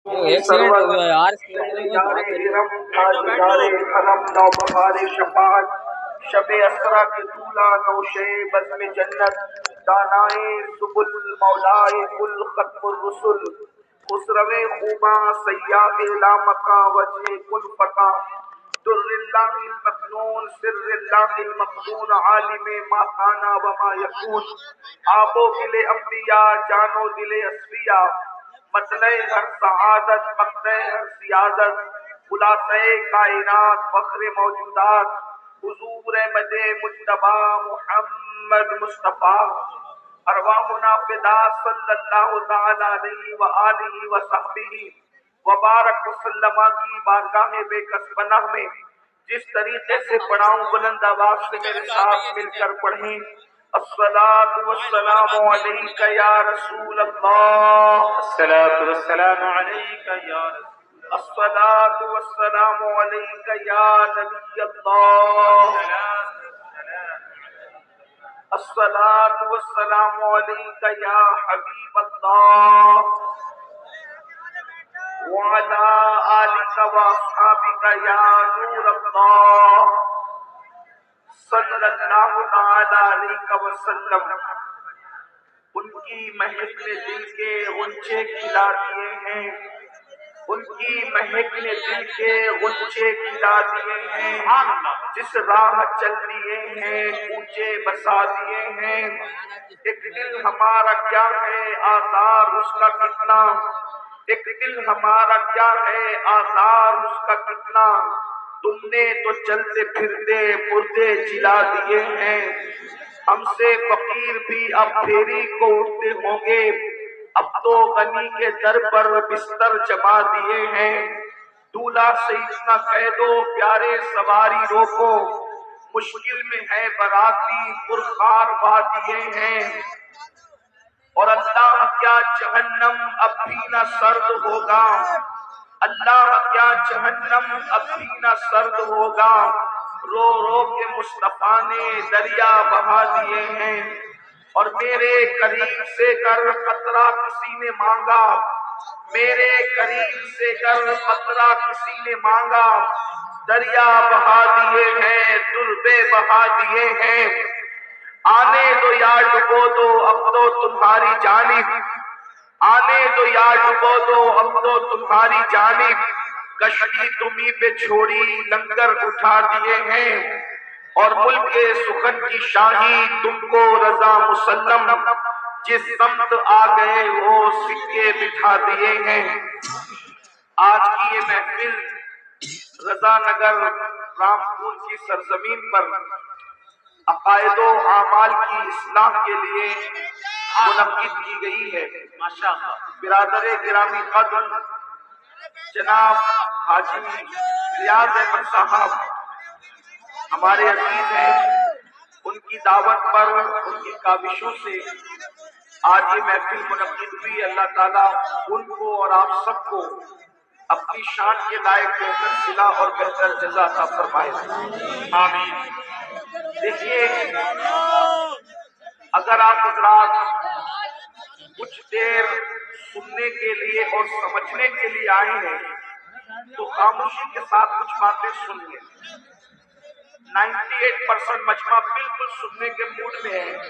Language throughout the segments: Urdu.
ایک سیکنڈ ہو گیا یار، اس کی بات ہو رہی ہے۔ تاجدار قلم نوبہار شفاعت شب اسرا کے طولہ نوشے بزم جنت دانائے سبل مولائے کل ختم الرسل خسرو خوباں سیاح لامکاں وجہ کل فتح در اللہ المکنون سر اللہ المخزون عالم ما کان و ما یکون آب و گل انبیاء جان و دل اصفیاء مطلع ہر سعادت مقطع ہر سیادت خلاصہ کائنات فخر موجودات حضور احمد مجتبی محمد مصطفیٰ ارواحنا فدا صلی اللہ تعالی علیہ وآلہ وصحبہ وبارک وسلم کی بارگاہ بے کس پناہ میں جس طریقے سے پڑھاؤں بلند آواز سے میرے ساتھ مل کر پڑھیں الصلاة والسلام علیکہ یا رسول اللہ، الصلاة والسلام عليك يا رسول الصلاة والسلام علیکہ یا نبی اللہ، الصلاة والسلام علیکہ یا حبیب اللہ وعلى آلك وأصحابك يا نور الله صلی اللہ تعالی علیہ وسلم۔ ان کی مہک نے دل کے غنچے کھلا دیے ہیں، ان کی مہک نے دل کے غنچے کھلا دیے ہیں، جس راہ چل دیے ہیں کوچے بسا دیے ہیں۔ ایک دل ہمارا کیا ہے آثار اس کا کتنا، ایک دل ہمارا کیا ہے آثار اس کا کتنا، تم نے تو چلتے پھرتے مردے جلا دیے ہیں۔ ہم سے فقیر بھی اب پھیری کو اٹھتے ہوں گے، اب تو غنی کے در پر بستر جما دیے ہیں۔ دولہا سے اتنا کہہ دو پیارے سواری روکو، مشکل میں ہے باراتی پرخار با دیے ہیں۔ اور اللہ کیا جہنم اب بھی نہ سرد ہوگا، اللہ کیا جہنم اب بھی نہ سرد ہوگا، رو رو کے مصطفیٰ نے دریا بہا دیے ہیں۔ اور میرے قریب سے گر قطرہ کسی نے مانگا، میرے قریب سے گر قطرہ کسی نے مانگا، دریا بہا دیے ہیں دربے بہا دیے ہیں۔ آنے دو یا ڈبو دو اب تو تمہاری جانب، آنے دو یا ڈبو دو اب تو تمہاری جانب، کشتی تمہیں پہ چھوڑی لنگر اٹھا دیے ہیں۔ اور ملک سخن کی شاہی تم کو رضا مسلم، جس سمت آ گئے وہ سکے بٹھا دیے ہیں۔ آج کی یہ محفل رضا نگر رامپور کی سرزمین پر عقائد و اعمال کی اصلاح کے لیے منعقد کی گئی ہے۔ برادر گرامی قدر جناب حاجی ریاض احمد صاحب ہمارے عزیز ہیں، ان کی دعوت پر ان کی کاوشوں سے آج یہ محفل منعقد ہوئی۔ اللہ تعالیٰ ان کو اور آپ سب کو اپنی شان کے لائق بہتر صلہ اور بہتر جزا عطا فرمائے، آمین۔ دیکھیے، اگر آپ حضرات کچھ دیر سننے کے لیے اور سمجھنے کے لیے آئے ہیں تو خاموشی کے ساتھ کچھ باتیں سنیے۔ 98% مجمع بالکل سننے کے موڈ میں ہے،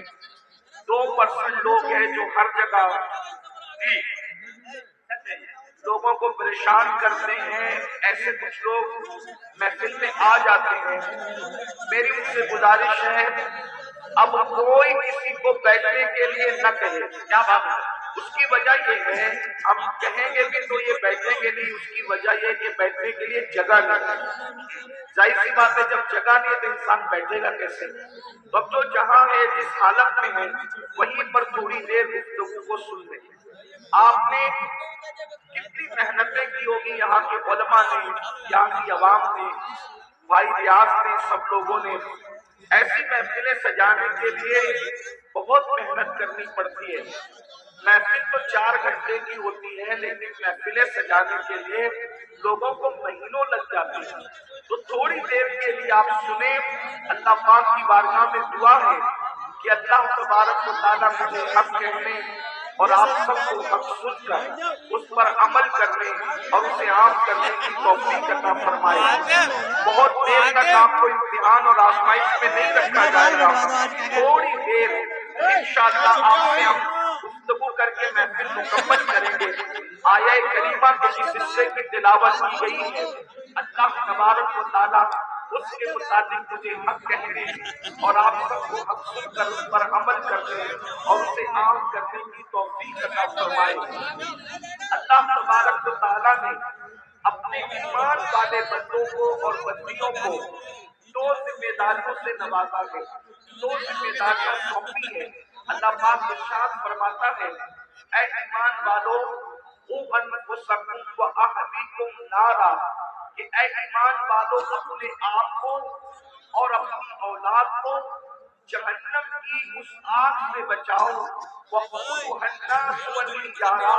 2% لوگ ہیں جو ہر جگہ لوگوں کو پریشان کرتے ہیں۔ ایسے کچھ لوگ محفل میں آ جاتے ہیں۔ میری ان سے گزارش ہے اب کوئی کسی کو بیٹھنے کے لیے نہ کہے۔ کیا بات ہے؟ اس کی وجہ یہ ہے، ہم کہیں گے بھی تو یہ بیٹھیں گے نہیں، اس کی وجہ یہ کہ بیٹھنے کے لیے جگہ نہیں ہے۔ ظاہر سی بات ہے جب جگہ نہیں ہے تو انسان بیٹھے گا کیسے؟ تو اب جو جہاں ہے جس حالت میں ہے وہیں پر تھوڑی دیر گفتگو کو سن لیں۔ آپ نے کتنی محنتیں کی ہوگی یہاں کے علماء نے، یہاں کی عوام نے، بھائی ریاض نے، سب لوگوں نے ایسی محفلیں سجانے کے لیے بہت محنت کرنی پڑتی ہے۔ محفل تو 4 گھنٹے کی ہوتی ہے لیکن محفلیں سجانے کے لیے لوگوں کو مہینوں لگ جاتے ہیں۔ تو تھوڑی دیر کے لیے آپ سنیں۔ اللہ پاک کی بارگاہ میں دعا ہے کہ اللہ تبارک و تعالیٰ مجھے حق کہنے اور آپ سب کو حق سن کر اس پر عمل کرنے اور اسے عام کرنے کی توفیق عطا فرمائے۔ بہت دیر تک آپ کو امتحان اور آزمائش میں نہیں رکھا جائے گا، تھوڑی دیر انشاءاللہ آپ سے ہم گفتگو کر کے محفل مکمل کریں گے۔ آیہ کریمہ کے جس حصے کی تلاوت کی گئی ہے، اللہ تبارک و تعالیٰ اس کے مطابق مجھے حق کہنے اور آپ سب کو حق سن کر اس پر عمل کرنے اور اسے عام کرنے کی توفیق عطا فرمائے۔ اللہ تبارک و تعالیٰ نے اپنے ایمان والے بندوں کو اور بندیوں کو دو ذمہ داریوں سے نوازا ہے، دو ذمہ داریاں سونپی ہیں۔ اللہ پاک ارشاد فرماتا ہے، اے ایمان والو قوا انفسکم واہلیکم نارا، کہ اے ایمان والو اپنے آپ کو اور اپنی اولاد کو جہنم کی اس آگ سے بچاؤ، وقودها الناس والحجارہ،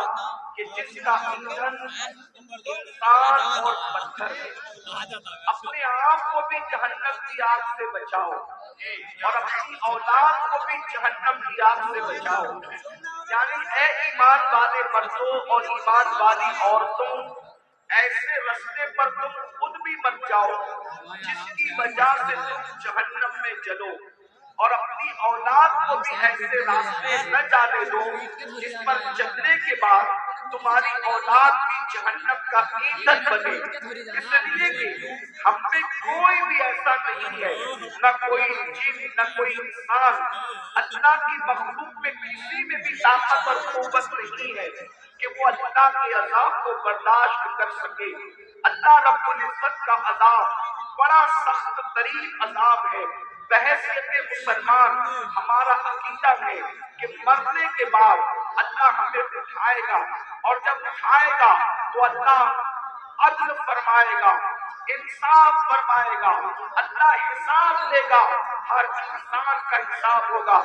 کہ جس کا ایندھن انسان اور پتھر ہے۔ اپنے آپ کو بھی جہنم کی آگ سے بچاؤ اور اپنی اولاد کو بھی جہنم کی آگ سے بچاؤ۔ یعنی اے ایمان والے مردوں اور ایمان والی عورتوں، ایسے رستے پر تم خود بھی مت جاؤ جس کی وجہ سے تم جہنم میں جلو، اور اپنی اولاد کو بھی ایسے راستے نہ جانے دو جس پر چلنے کے بعد تمہاری اولاد بھی جہنم کا ایندھن بنے۔ اس لیے کہ ہم میں کوئی بھی ایسا نہیں ہے، نہ کوئی جن نہ کوئی انسان، اللہ کی مخلوق میں کسی میں بھی طاقت اور قوت نہیں ہے کہ وہ اللہ کے عذاب کو برداشت کر سکے۔ اللہ رب العزت کا عذاب بڑا سخت ترین عذاب ہے۔ بحیثیت مسلمان ہمارا عقیدہ ہے کہ مرنے کے بعد اللہ ہمیں اٹھائے گا، اور جب اٹھائے گا تو اللہ عدل فرمائے گا، انصاف فرمائے گا، اللہ حساب لے گا، ہر انسان کا حساب ہوگا،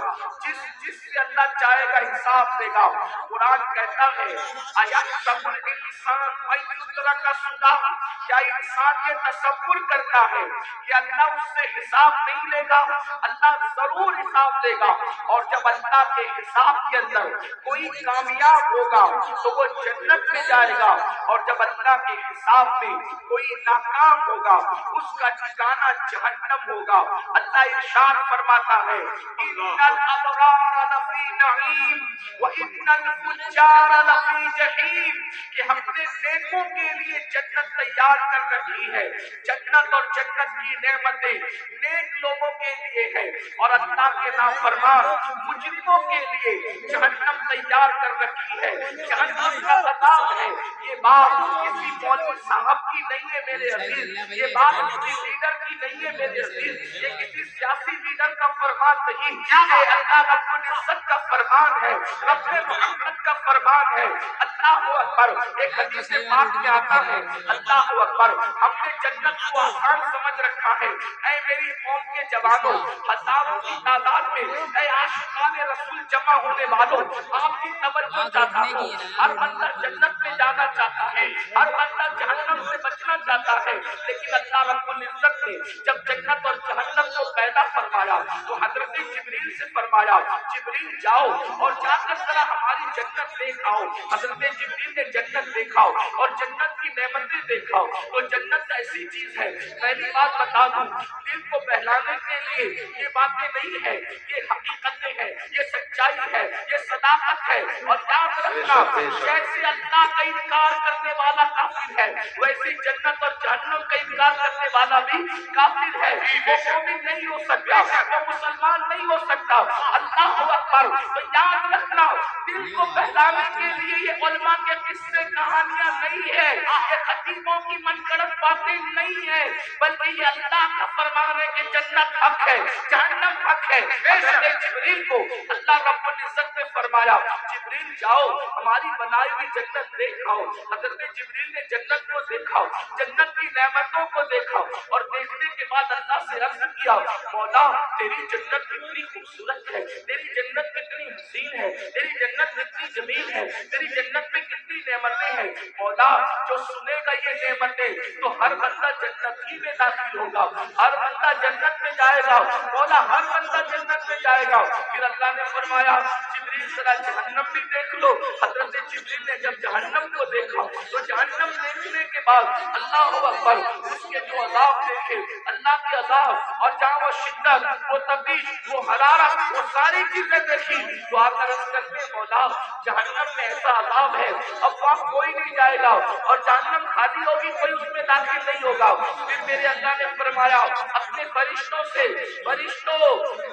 جس سے اللہ چاہے گا حساب دے گا۔ قرآن کہتا ہے اَيَحْسَبُ الْإِنسَانُ أَن يُتْرَكَ سُدًى، کیا انسان یہ تصور کرتا ہے کہ اللہ اس سے حساب نہیں لے گا؟ اللہ ضرور حساب لے گا، اور جب اللہ کے حساب کے اندر کوئی کامیاب ہوگا تو وہ جنت میں جائے گا، اور جب اللہ کے حساب میں کوئی ناکام ہوگا اس کا ٹھکانہ جہنم ہوگا۔ اللہ ارشاد فرماتا ہے ان الابرار لفی نعیم وان الفجار لفی جحیم، کہ ہم نے نیکوں کے لیے جنت تیار کر رکھی ہے، جنت اور جنت کی نعمتیں نیک لوگوں کے لیے ہے، اور اللہ کے نافرمان مجرموں کے لیے جہنم تیار کر رکھی ہے، جہنم کا عذاب ہے۔ یہ بات کسی مولوی صاحب کی نہیں ہے میرے عزیز، یہ بات کسی لیڈر کی نہیں ہے میرے عزیز، یہ کسی سیاسی لیڈر کا فرمان نہیں، یہ اللہ رب العزت کا فرمان ہے، رب محمد کا فرمان ہے۔ اللہ اکبر۔ ایک حدیث پاک میں آتا ہے اللہ اکبر، ہم نے جنت کو آسان سمجھ رکھا ہے۔ اے میری قوم کے جوانوں، ہزاروں کی تعداد میں اے عاشقان رسول جمع ہونے والوں، آپ کی توجہ چاہتا ہوں، ہر بندہ جنت میں جانا چاہتا ہے، ہر بندہ جہنم سے بچنا چاہتا ہے، لیکن اللہ رب العزت نے جب جنت اور جہنم کو پیدا فرمایا تو حضرت جبریل سے فرمایا جبریل جاؤ اور جا کر ذرا ہماری جنت دیکھ آؤ۔ حضرت جبریل نے جنت دیکھا اور جنت کی نعمتیں دیکھا، تو جنت ایسی چیز ہے، پہلی بات بتا دوں، دل کو بہلانے کے لیے یہ باتیں نہیں ہے، یہ حقیقتیں ہیں، یہ سچائی ہے، یہ صداقت ہے۔ اور یاد رکھنا، جیسے اللہ کا انکار کرنے والا کافر ہے، ویسے جنت اور جہنم کا انکار کرنے والا بھی کافر ہے، وہ مومن نہیں ہو سکتا، وہ مسلمان نہیں ہو سکتا۔ اللہ اکبر۔ تو یاد رکھنا، دل کو بہلانے کے لیے یہ علماء کے قصے کہانیاں نہیں ہے، یہ خطیبوں کی من گھڑت باتیں نہیں ہے، بلکہ یہ اللہ کا فرمان ہے کہ جنت حق ہے، جہنم حق ہے۔ حضرت جبریل کو اللہ رب العزت نے فرمایا جبریل جاؤ ہماری بنائی ہوئی جنت دیکھ آؤ۔ حضرت جبریل نے جنت کو دیکھا، جنت کی نعمتوں کو دیکھا، اور دیکھنے کے بعد اللہ سے عرض کیا مولا تیری جنت کتنی خوبصورت ہے، تیری جنت کتنی حسین ہے، تیری جنت کتنی جمیل ہے، تیری جنت میں کتنی نعمتیں ہیں مولا، جو سنے گا یہ نعمتیں تو ہر بندہ جنت ہی میں داخل ہوگا، ہر بندہ جنت میں جائے گا مولا، ہر بندہ جنت میں جائے گا۔ پھر اللہ نے فرمایا جبریل ذرا جہنم بھی دیکھ لو۔ حضرت جبریل نے جب جہنم کو دیکھا تو جہنم دیکھنے کے بعد اللہ اکبر، اس کے جو عذاب دیکھے، اللہ کے عذاب اور جہاں وہ شدت، وہ تپش، وہ حرارت، وہ ساری چیزیں دیکھی تو آپ عرض کرتے مولا جہنم میں ایسا عذاب ہے اب وہاں کوئی نہیں جائے گا اور جہنم خالی ہوگی، کوئی اس میں داخل نہیں ہوگا۔ پھر میرے اللہ نے فرمایا اپنے فرشتوں سے، فرشتوں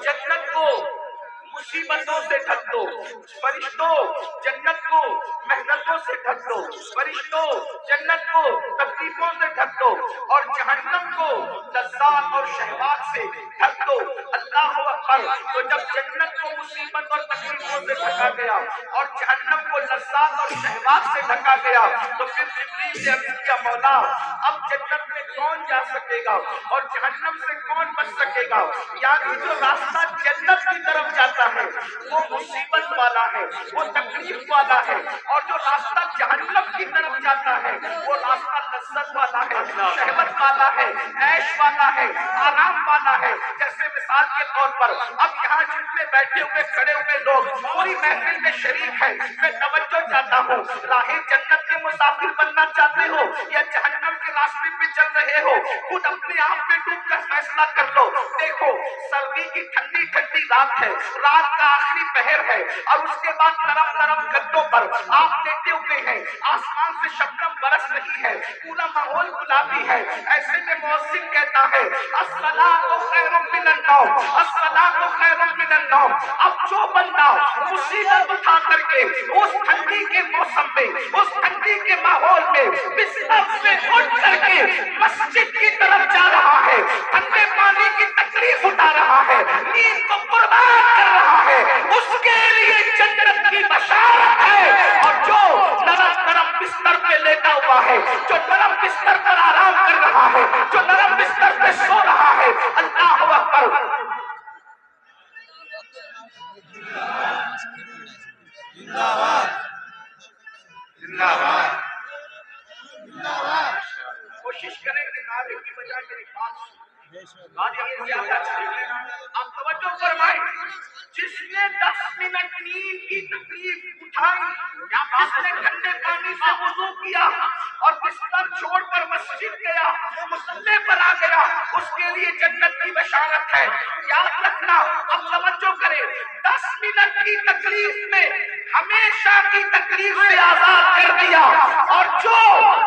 جنت کو مصیبتوں سے ڈھک دو، فرشتوں جنت کو محنتوں سے ڈھک دو، فرشتوں جنت کو تکلیفوں سے ڈھک دو اور جہنم کو لذات اور شہوات سے ڈھک دو۔ اللہ اکبر، تو جب جنت کو مصیبت اور تکلیفوں سے ڈھکا گیا اور جہنم کو لذات اور شہوات سے ڈھکا گیا تو پھر جبریل نے عرض کیا مولا اب جنت میں کون جا سکے گا اور جہنم سے کون بچ سکے گا؟ یعنی جو راستہ جنت کی طرف جاتا ہے وہ مصیبت والا ہے، وہ تکلیف والا ہے، اور جو راستہ جہنم کی طرف جاتا ہے وہ راستہ لذت والا ہے، شہوت والا ہے، عیش والا ہے، آرام والا ہے۔ جیسے مثال کے طور پر اب یہاں جتنے بیٹھے ہوئے کھڑے ہوئے لوگ پوری محفل میں شریک ہیں، میں توجہ چاہتا ہوں راہ جنت کے مسافر بننا چاہتے ہو یا جہنم کے راستے پہ چل رہے ہو، خود اپنے آپ پہ ڈوب کر فیصلہ کر لو۔ دیکھو سردی کی ٹھنڈی ٹھنڈی رات ہے، رات کا آخری پہر ہے اور اس کے بعد نرم نرم گدوں پر آپ لیٹے ہوئے ہیں، آسمان سے شبنم برس رہی ہے، پورا ماحول گلابی ہے۔ ایسے میں مؤذن کہتا ہے الصلاۃ خیر من النوم، الصلاۃ خیر من النوم۔ اب جو بندہ مصیبت اٹھا کر کے اس ٹھنڈی کے موسم میں، اس ٹھنڈی کے ماحول میں بستر سے اٹھ کر کے مسجد کی طرف جا رہا ہے، ٹھنڈے پانی کی تکلیف اٹھا رہا ہے، نیند کو قربان کر رہا ہے، اس کے لیے جنت کی بشارت ہے۔ اور جو نرم نرم بستر پہ لیٹا ہوا ہے، جو نرم بستر پر آرام کر رہا ہے، جو نرم بستر پہ سو رہا ہے، اللہ اکبر، کوشش کریں کہ نعرے کی بجائے میری بات سنیں، آج یہ زیادہ چلے۔ آپ توجہ فرمائیں، جس نے 10 منٹ نیند کی تکلیف اٹھائی، جس نے ٹھنڈے پانی سے وضو کیا اور بستر چھوڑ کر مسجد گیا، مصلی پر آ گیا، اس کے لیے جنت کی بشارت ہے۔ یاد رکھنا، اب توجہ کریں، 10 منٹ کی تکلیف میں ہمیشہ کی تکلیف سے آزاد کر دیا، اور جو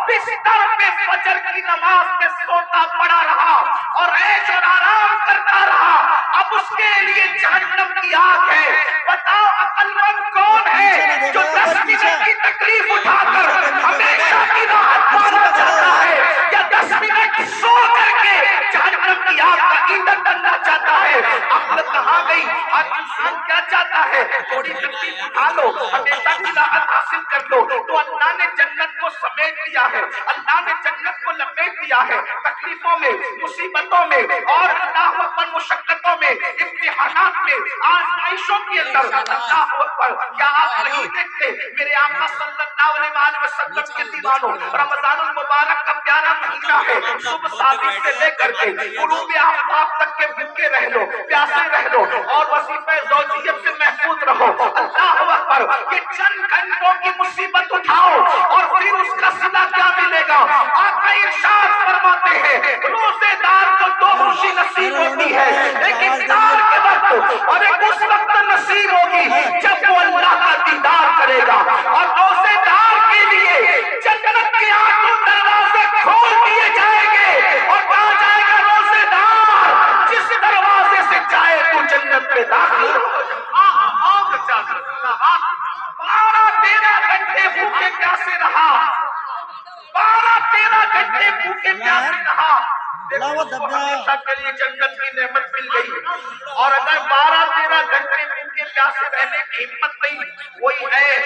بستر پہ فجر کی نماز میں سوتا پڑا رہا اور عیش اور آرام کرتا رہا، اب اس کے لیے جہنم کی آگ ہے۔ بتاؤ عقل مند کون ہے جو 10 منٹ کی تکلیف اٹھا کر ہمیشہ کی راحت پانا چاہتا ہے، یا 10 منٹ سو کر کے جہنم کی آگ کا ایندھن بننا چاہتا ہے؟ عقل کہاں گئی؟ ہر انسان کیا چاہتا ہے؟ تھوڑی تکلیف اٹھا لو، ہمیشہ کی راحت حاصل کر لو۔ تو اللہ نے جنت کو سمیٹ دیا ہے، اللہ نے جنت کو لپیٹ دیا ہے، تکلیفوں میں، مصیبتوں میں اور اللہ اکبر مشقتوں میں، امتحانات میں، آزمائشوں کے اندر۔ اللہ اکبر، کیا آپ نہیں دیکھتے میرے آقا صلی اللہ علیہ وسلم کے دیوانوں، رمضان المبارک کا پیارا مہینہ ہے، صبح صادق سے لے کر کے غروب آفتاب تک کے بھوکے رہ لو، پیاسے رہ لو اور وظیفہ زوجیت سے محفوظ رہو۔ اللہ اکبر، یہ چند گھنٹوں کی مصیبت اٹھاؤ اور پھر اس کا صدہ کیا ملے گا؟ آقا ارشاد فرماتے ہیں روزے دار کو 2 خوشی نصیب ہوتی ہے، ایک افطار کے وقت اور ایک اس وقت نصیب ہوگی جب وہ اللہ کا دیدار کرے گا۔ اور روزے دار کے لیے جنت کے 8 دروازے کھول دیے جائیں گے اور کہا جائے گا روزے دار جس دروازے سے جائے تو جنت میں داخل ہو جائے۔ 12-13 گھنٹے بھوکے پیاسے رہا، 12-13 گھنٹے بھوکے پیاسے رہا، ہمیشہ کے لیے جنت کی نعمت مل گئی۔ اور اگر 12-13 گھنٹے بھوکے پیاسے رہنے کی ہمت نہیں، وہی عیش،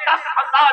10,000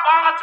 5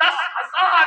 10,000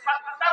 70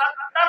70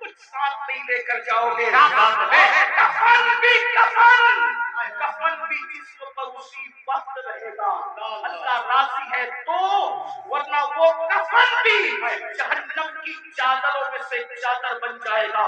کچھ ساتھ نہیں لے کر جاؤ گے. کفن بھی جسم پر اسی وقت رہے گا. اللہ راضی ہے تو، ورنہ وہ کفن بھی جہنم کی چادروں میں سے چادر بن جائے گا،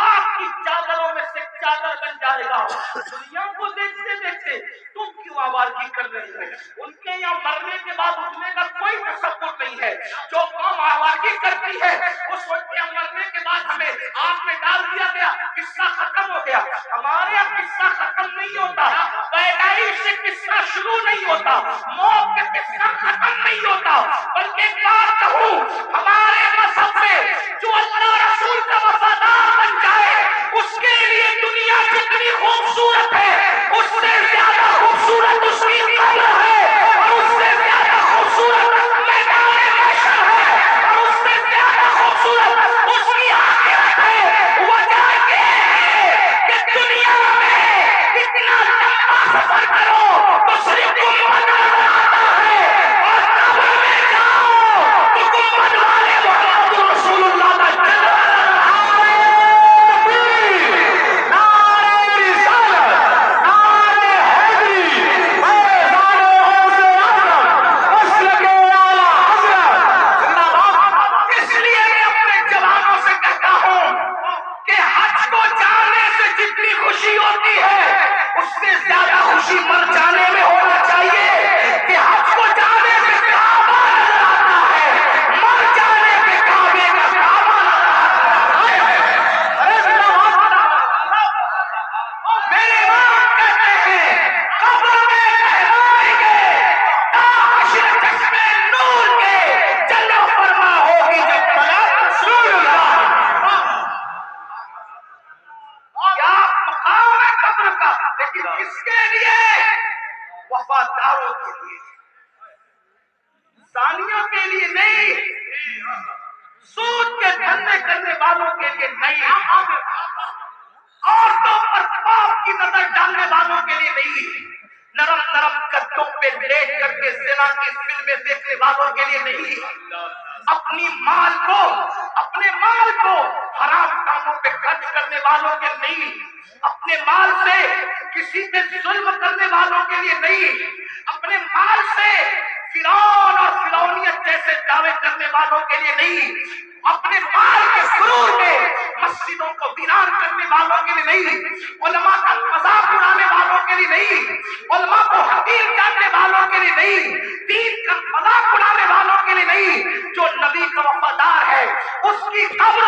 آگ کی چادروں میں سے چادر بن جائے گا. دنیا کو دیکھتے دیکھتے تم کیوں آوارگی کر رہے ہو؟ ان کے یہاں مرنے کے بعد اٹھنے کا کوئی تصور نہیں ہے. جو قوم آوارگی کرتی ہے اس وقت یہاں مرنے کے بعد ہمیں آگ میں ڈال دیا گیا، قصہ ختم ہو گیا. ہمارے یہاں قصہ ختم نہیں ہوتا، پیدائش سے قصہ شروع نہیں ہوتا، موت کا قصہ ختم نہیں ہوتا. بلکہ کیا کہوں، ہمارے مذہب میں جو اللہ رسول کا وفادار بن جائے اس کے لیے دنیا جتنی خوبصورت ہے اس سے زیادہ خوبصورت اس کی قبر ہے، اور اس سے زیادہ خوبصورت میدان محشر ہے، اور اس سے زیادہ خوبصورت اس کی آخرت ہے. وجہ یہ ہے کہ دنیا میں اتنا لمبا سفر کرو تو صرف گنبد نظر آتا ہے، اور قبر میں جاؤ تو گنبد والے محمد رسول اللہ کا جلوہ نظر آتا ہے. اس لیے میں اپنے جوانوں سے کہتا ہوں کہ حج کو جانے سے جتنی خوشی ہوتی ہے اس سے زیادہ خوشی مر جانے میں ہونا چاہیے. کہ حج کو جانے سے کعبہ نظر آتا ہے، مر جانے پہ کعبے کا کعبہ نظر آتا ہے. میرے امام کہتے ہیں قبر میں کہلائیں گے تا حشر چشمے نور کے جلوہ فرما ہوگی جب طلب رسول اللہ. کیا مقام ہے قبر کا، لیکن کس کے لیے؟ وفاداروں کے لیے، زانیوں کے لیے نہیں، سود کے دھندے کرنے والوں کے لیے نہیں، عورتوں پر پاپ کی نظر ڈالنے والوں کے لیے نہیں، نرم نرم گدوں پہ لیٹ کر کے زنا کی فلمیں دیکھنے والوں کے لیے نہیں، اپنے مال کو حرام کاموں پہ خرچ کرنے والوں کے نہیں، اپنے مال سے کسی پہ ظلم کرنے والوں کے لیے نہیں، اپنے مال سے فرعون اور فرعونیت جیسے دعوے کرنے والوں کے لیے نہیں، اپنے مال کے غرور میں مسجدوں کو ویران کرنے والوں کے لیے نہیں، علماء کا مذاق اڑانے والوں کے لیے نہیں، علماء کو حقیر جاننے والوں کے لیے نہیں، دین کا مذاق اڑانے والوں کے لیے نہیں. جو نبی کا وفادار ہے اس کی قبر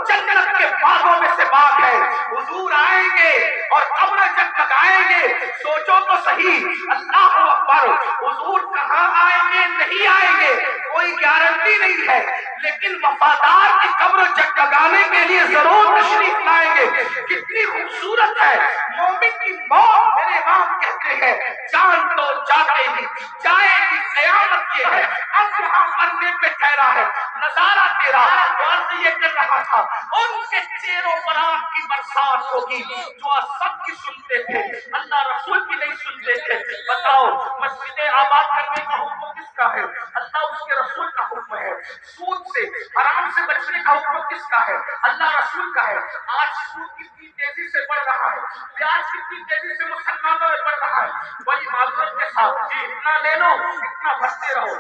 جنت کے باغوں میں سے باغ ہے. حضور آئیں گے اور قبر جگمگائیں گے. سوچو تو صحیح، اللہ اکبر، حضور کہاں آئیں گے نہیں آئیں گے کوئی گارنٹی نہیں ہے، لیکن وفادار کی قبر جگمگانے کے لیے ضرور تشریف لائیں گے. کتنی خوبصورت ہے مومن کی موت. میرے امام کہتے ہیں جان تو جاتے ہی جائے گی قیامت. یہ ہے اب یہاں مرنے پہ ٹھہرا ہے نظارہ تیرا. اور یہ کر رہا تھا ان کے چہروں پر آگ کی برسات ہوگی جو سب کی سنتے تھے، اللہ رسول کی نہیں سنتے تھے. بتاؤ مسجدیں آباد کرنے کا حکم کس کا ہے؟ اللہ اس کے رسول کا حکم ہے. سود سے حرام سے بچنے کا حکم کس کا ہے؟ اللہ رسول کا ہے. آج سود کتنی تیزی سے بڑھ رہا ہے، پیاز کتنی تیزی سے مسلمانوں میں بڑھ رہا ہے. بڑی معذرت کے ساتھ اتنا لے لو اتنا بھرتے رہو،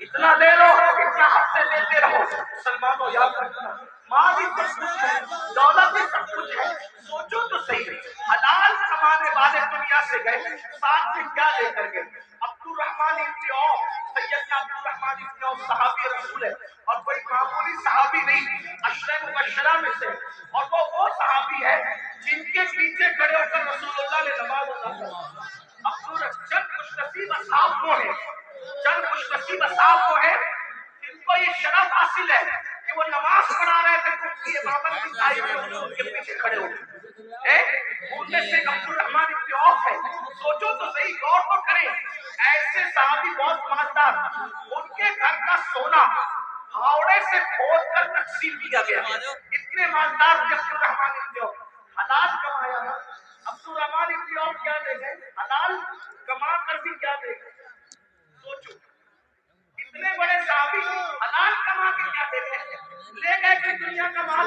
اتنا لے لو اتنا ہفتے لیتے رہو. مسلمانوں یاد رکھنا، مال بھی سب کچھ ہے، دولت بھی سب کچھ ہے. سوچو تو صحیح، حلال کمانے والے دنیا سے گئے، ساتھ میں کیا لے کر گئے؟ عبدالرحمن ابن عوف، سیدنا عبدالرحمن ابن عوف صحابی رسول ہے، اور کوئی معمولی صحابی نہیں، عشرہ مبشرہ میں سے. اور وہ صحابی ہے جن کے پیچھے کھڑے ہو کر رسول اللہ نے نماز ادا کی. چند خوش نصیب اصحاب وہ ہیں، چند خوش نصیب اصحاب وہ ہیں جن کو یہ شرف حاصل ہے کہ وہ نماز پڑھا رہے تھے ان کی امامت کی تاریخ میں ان کے پیچھے کھڑے ہو. ان میں سے عبدالرحمن ابن عوف ہے. سوچو تو صحیح، غور تو کریں. ایسے صحابی بہت مالدار، ان کے گھر کا سونا ہاوڑے سے کھود کر تقسیم کیا گیا. اتنے مالدار تھے عبدالرحمن ابن عوف. حلال کمایا نا. عبدالرحمن ابن عوف کیا دے گئے؟ حلال کما کر بھی کیا دے گئے؟ سوچو، اتنے بڑے صحابی حلال کما کے کیا دے گئے؟ لے گئے کہ دنیا کا مال.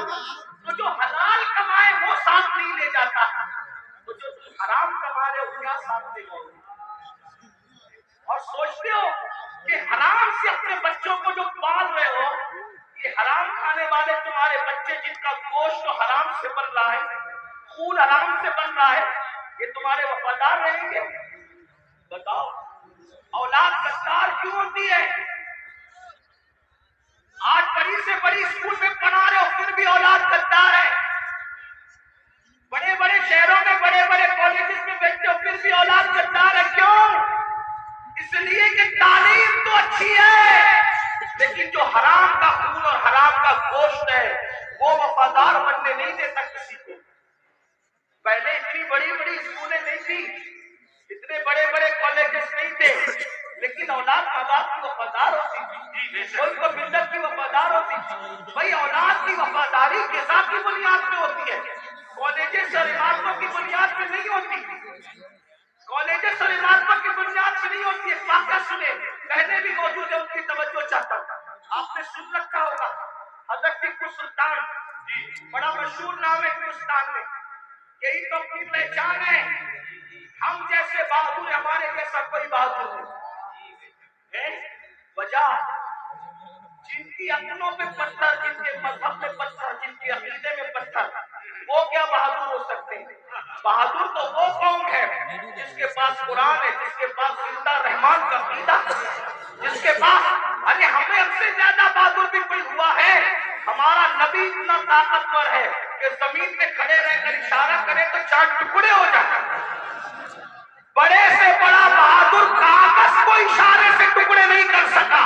تو جو حلال کمائے وہ ساتھ نہیں لے جاتا، تو جو تم حرام کما رہے ہو کیا ساتھ لے جاؤ گے؟ اور سوچتے ہو کہ حرام سے اپنے بچوں کو جو پال رہے ہو، یہ حرام کھانے والے تمہارے بچے جن کا گوشت حرام سے بن رہا ہے، خون حرام سے بن رہا ہے، یہ تمہارے وفادار رہیں گے؟ بتاؤ، اولاد غدار کیوں ہوتی ہے؟ آج بڑی سے بڑی اسکول میں پڑھا رہے ہو پھر بھی اولاد غدار ہے، بڑے بڑے شہروں میں بڑے بڑے کالجز میں بیٹھتے ہو پھر بھی اولاد غدار ہے، کیوں؟ اس لیے کہ تعلیم تو اچھی ہے لیکن جو حرام کا خون اور حرام کا گوشت ہے وہ وفادار بننے نہیں دیتا کسی کو۔ پہلے اتنی بڑی بڑی اسکولیں نہیں تھی، اتنے بڑے بڑے کالجز نہیں تھے، لیکن اولاد ماں باپ کی وفادار ہوتی تھی، ملک و ملت کی وفادار ہوتی تھی۔ بھائی اولاد کی وفاداری غذا کی بنیاد پہ ہوتی ہے، کالجز اور عمارتوں کی بنیاد پہ نہیں ہوتی، کالجز اور عمارتوں کی بنیاد پہ نہیں ہوتی ہے۔ واقعہ سنے، پہلے بھی موجود ہے، ان کی توجہ چاہتا ہوں۔ آپ نے سن رکھا ہوگا حضرت ٹیپو سلطان، بڑا مشہور نام ہے ہندوستان میں، یہی تو اپنی پہچان ہے، ہم جیسے بہادر، ہمارے جیسا کوئی بہادر نہیں۔ وجہ جن کی عقلوں پہ پتھر، جن کے مذہب پہ پتھر، جن کے عقیدے میں پتھر، وہ کیا بہادر ہو سکتے ہیں؟ بہادر تو وہ قوم ہے جس کے پاس قرآن ہے، جس کے پاس زندہ رحمان کا عقیدہ، جس کے پاس، ارے ہم سے زیادہ بہادر بھی کوئی ہوا ہے؟ ہمارا نبی اتنا طاقتور ہے کہ زمین پہ کھڑے رہ کر اشارہ کرے تو 4 ٹکڑے ہو جاتے ہیں۔ بڑے سے بڑا بہادر کاغذ کو اشارے سے ٹکڑے نہیں کر سکا،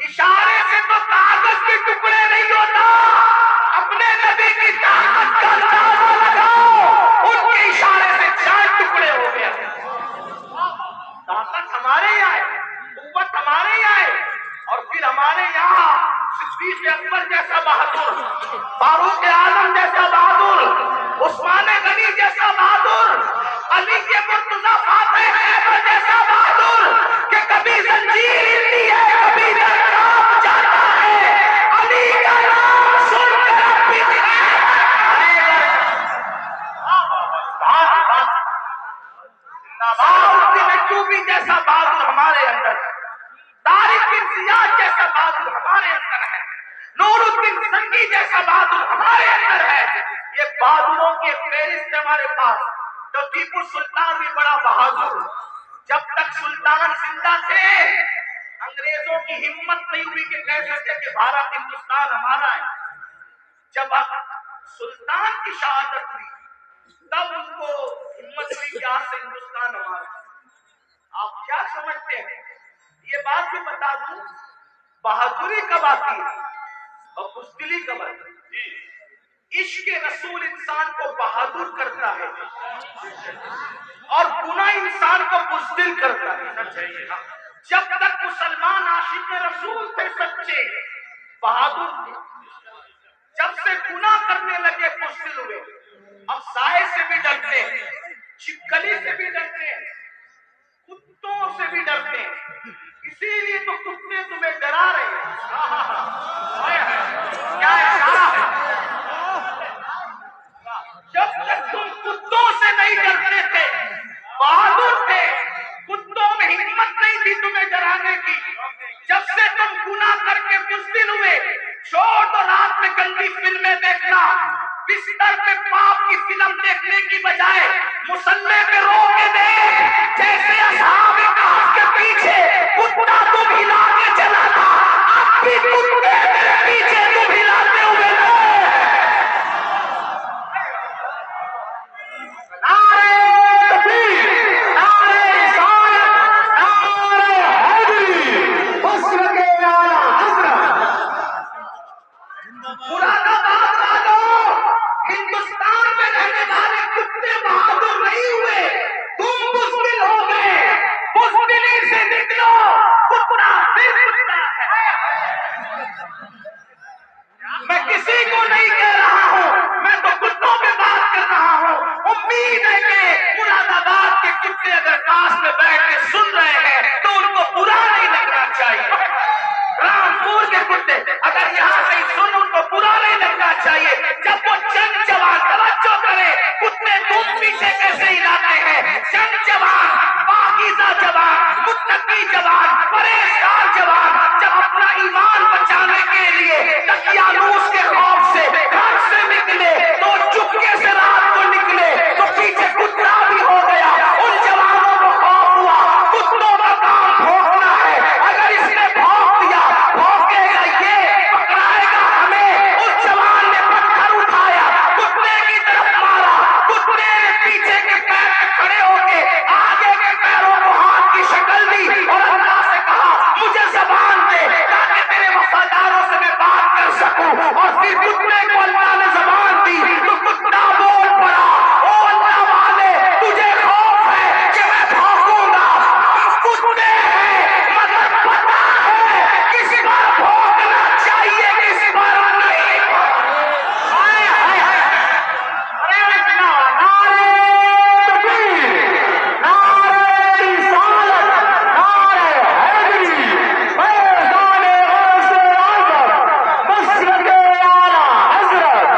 اشارے سے تو کاغذ کے ٹکڑے نہیں ہوتا، اپنے نبی کی طاقت کا اندازہ لگاؤ، ان کے اشارے سے 4 ٹکڑے ہو گیا۔ طاقت ہمارے یہاں ہے، قوت ہمارے یہاں ہے، اور پھر ہمارے یہاں صدیق اکبر جیسا بہادر، فاروق اعظم جیسا بہادر، عثمان غنی جیسا بہادر، علی کے مرتضیٰ فاتح حیدر جیسا بہادر کہ کبھی زنجیر ہلتی ہے کبھی در کانپ جاتا ہے، علی کا نام سن کر بھی چوبی جیسا بہادر ہمارے اندر ہے، طارق بن زیاد جیسا بہادر ہمارے اندر ہے، نور الدین سنگی جیسا بہادر ہمارے اندر ہے۔ یہ بہادروں کی فہرست ہے ہمارے پاس۔ تو ٹیپو سلطان بھی بڑا بہادر، جب تک سلطان زندہ تھے انگریزوں کی ہمت نہیں ہوئی کہ کہہ سکتے کہ بھارت ہندوستان ہمارا ہے۔ جب سلطان کی شہادت ہوئی تب ان کو ہمت ہوئی کہ آج سے ہندوستان ہمارا ہے۔ آپ کیا سمجھتے ہیں؟ یہ بات بھی بتا دوں، بہادری کب آتی ہے اور بزدلی کب آتی ہے؟ عشق رسول انسان کو بہادر کرتا ہے اور گناہ انسان کو بزدل کرتا ہے۔ جب تک مسلمان عاشق رسول تھے سچے، بہادر تھے، جب سے گناہ کرنے لگے بزدل ہوئے، اب سائے سے بھی ڈرتے ہیں، چھپکلی سے بھی ڈرتے ہیں، کتوں سے بھی ڈرتے ہیں، اسی لیے تو کتے تمہیں ڈرا رہے ہیں۔ کیا اشارہ ہے؟ جب تک تم کتوں سے نہیں ڈرتے تھے، بہادر تھے، کتوں میں ہمت نہیں تھی تمہیں ڈرانے کی، جب سے تم گناہ کر کے بزدل ہوئے، چھوڑ دو رات میں گندی فلمیں دیکھنا، بستر پہ پاپ کی فلم دیکھنے کی بجائے مصلے پہ رو کے دیکھ، جیسے اصحاب کہف کے پیچھے کتا تم ہلا کے چلا تھا، اب بھی کتے میرے پیچھے تم ہلاتے ہوئے ہندوستان میں رہنے والے کتے بہادر نہیں ہوئے، تم بزدل ہو گئے۔ پھر کتے کو اللہ نے زبان دی تو کتا بول پڑا، او اللہ والے تجھے خوف ہے کہ میں بھونکوں گا؟ کتے ہیں مگر پتہ ہے کس پر بھونکنا چاہیے کس پر نہیں۔ ہائے ہائے ہائے، ارے نعرہ تکبیر، نعرہ رسالت، نعرہ حیدری، فیضان غوث اعظم، مسلک اعلیٰ حضرت۔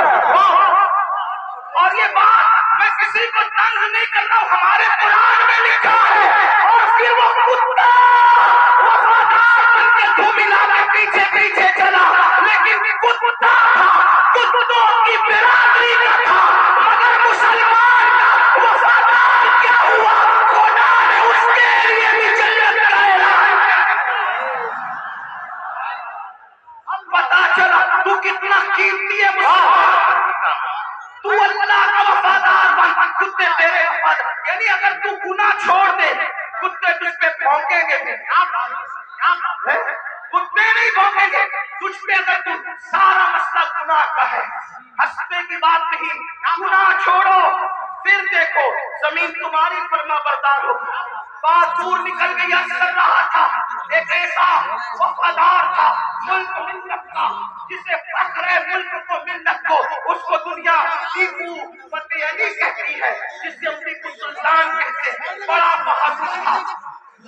اور یہ بات میں کسی کو تنگ نہیں کر رہا ہوں، ہمارے قرآن میں لکھا ہے۔ اور پھر وہ کتا وفادار بن کے دھو ملا کے پیچھے پیچھے چلا، لیکن کتا تھا، کتوں کی برادری کا تھا، مگر مسلمان کا وفادار کیا ہوا؟ خدا نے اس کے لیے بھی جنت کا اعلان کیا۔ اب پتا چلا تو کتنا قیمتی ہے مسلمان، تو اللہ کا وفادار بن، کتے تیرے وفادار، یعنی اگر تو گناہ چھوڑ دے کتے تجھ پہ بھونکیں گے بھی، کتے نہیں بھونکیں گے تجھ پہ اگر تو سارا مسئلہ گناہ کا ہے۔ ہنسنے کی بات نہیں، گناہ چھوڑو پھر دیکھو زمین تمہاری فرما بردار ہوگی۔ بات دور نکل گئی، عرض کر رہا تھا ایک ایسا وفادار تھا ملک ملت کا، جسے فخر ہے ملک کو ملت کو، اس کو دنیا ٹیپو فتح علی کہتی ہے، جسے ہم ٹیپو سلطان کہتے ہیں، بڑا بہادر تھا۔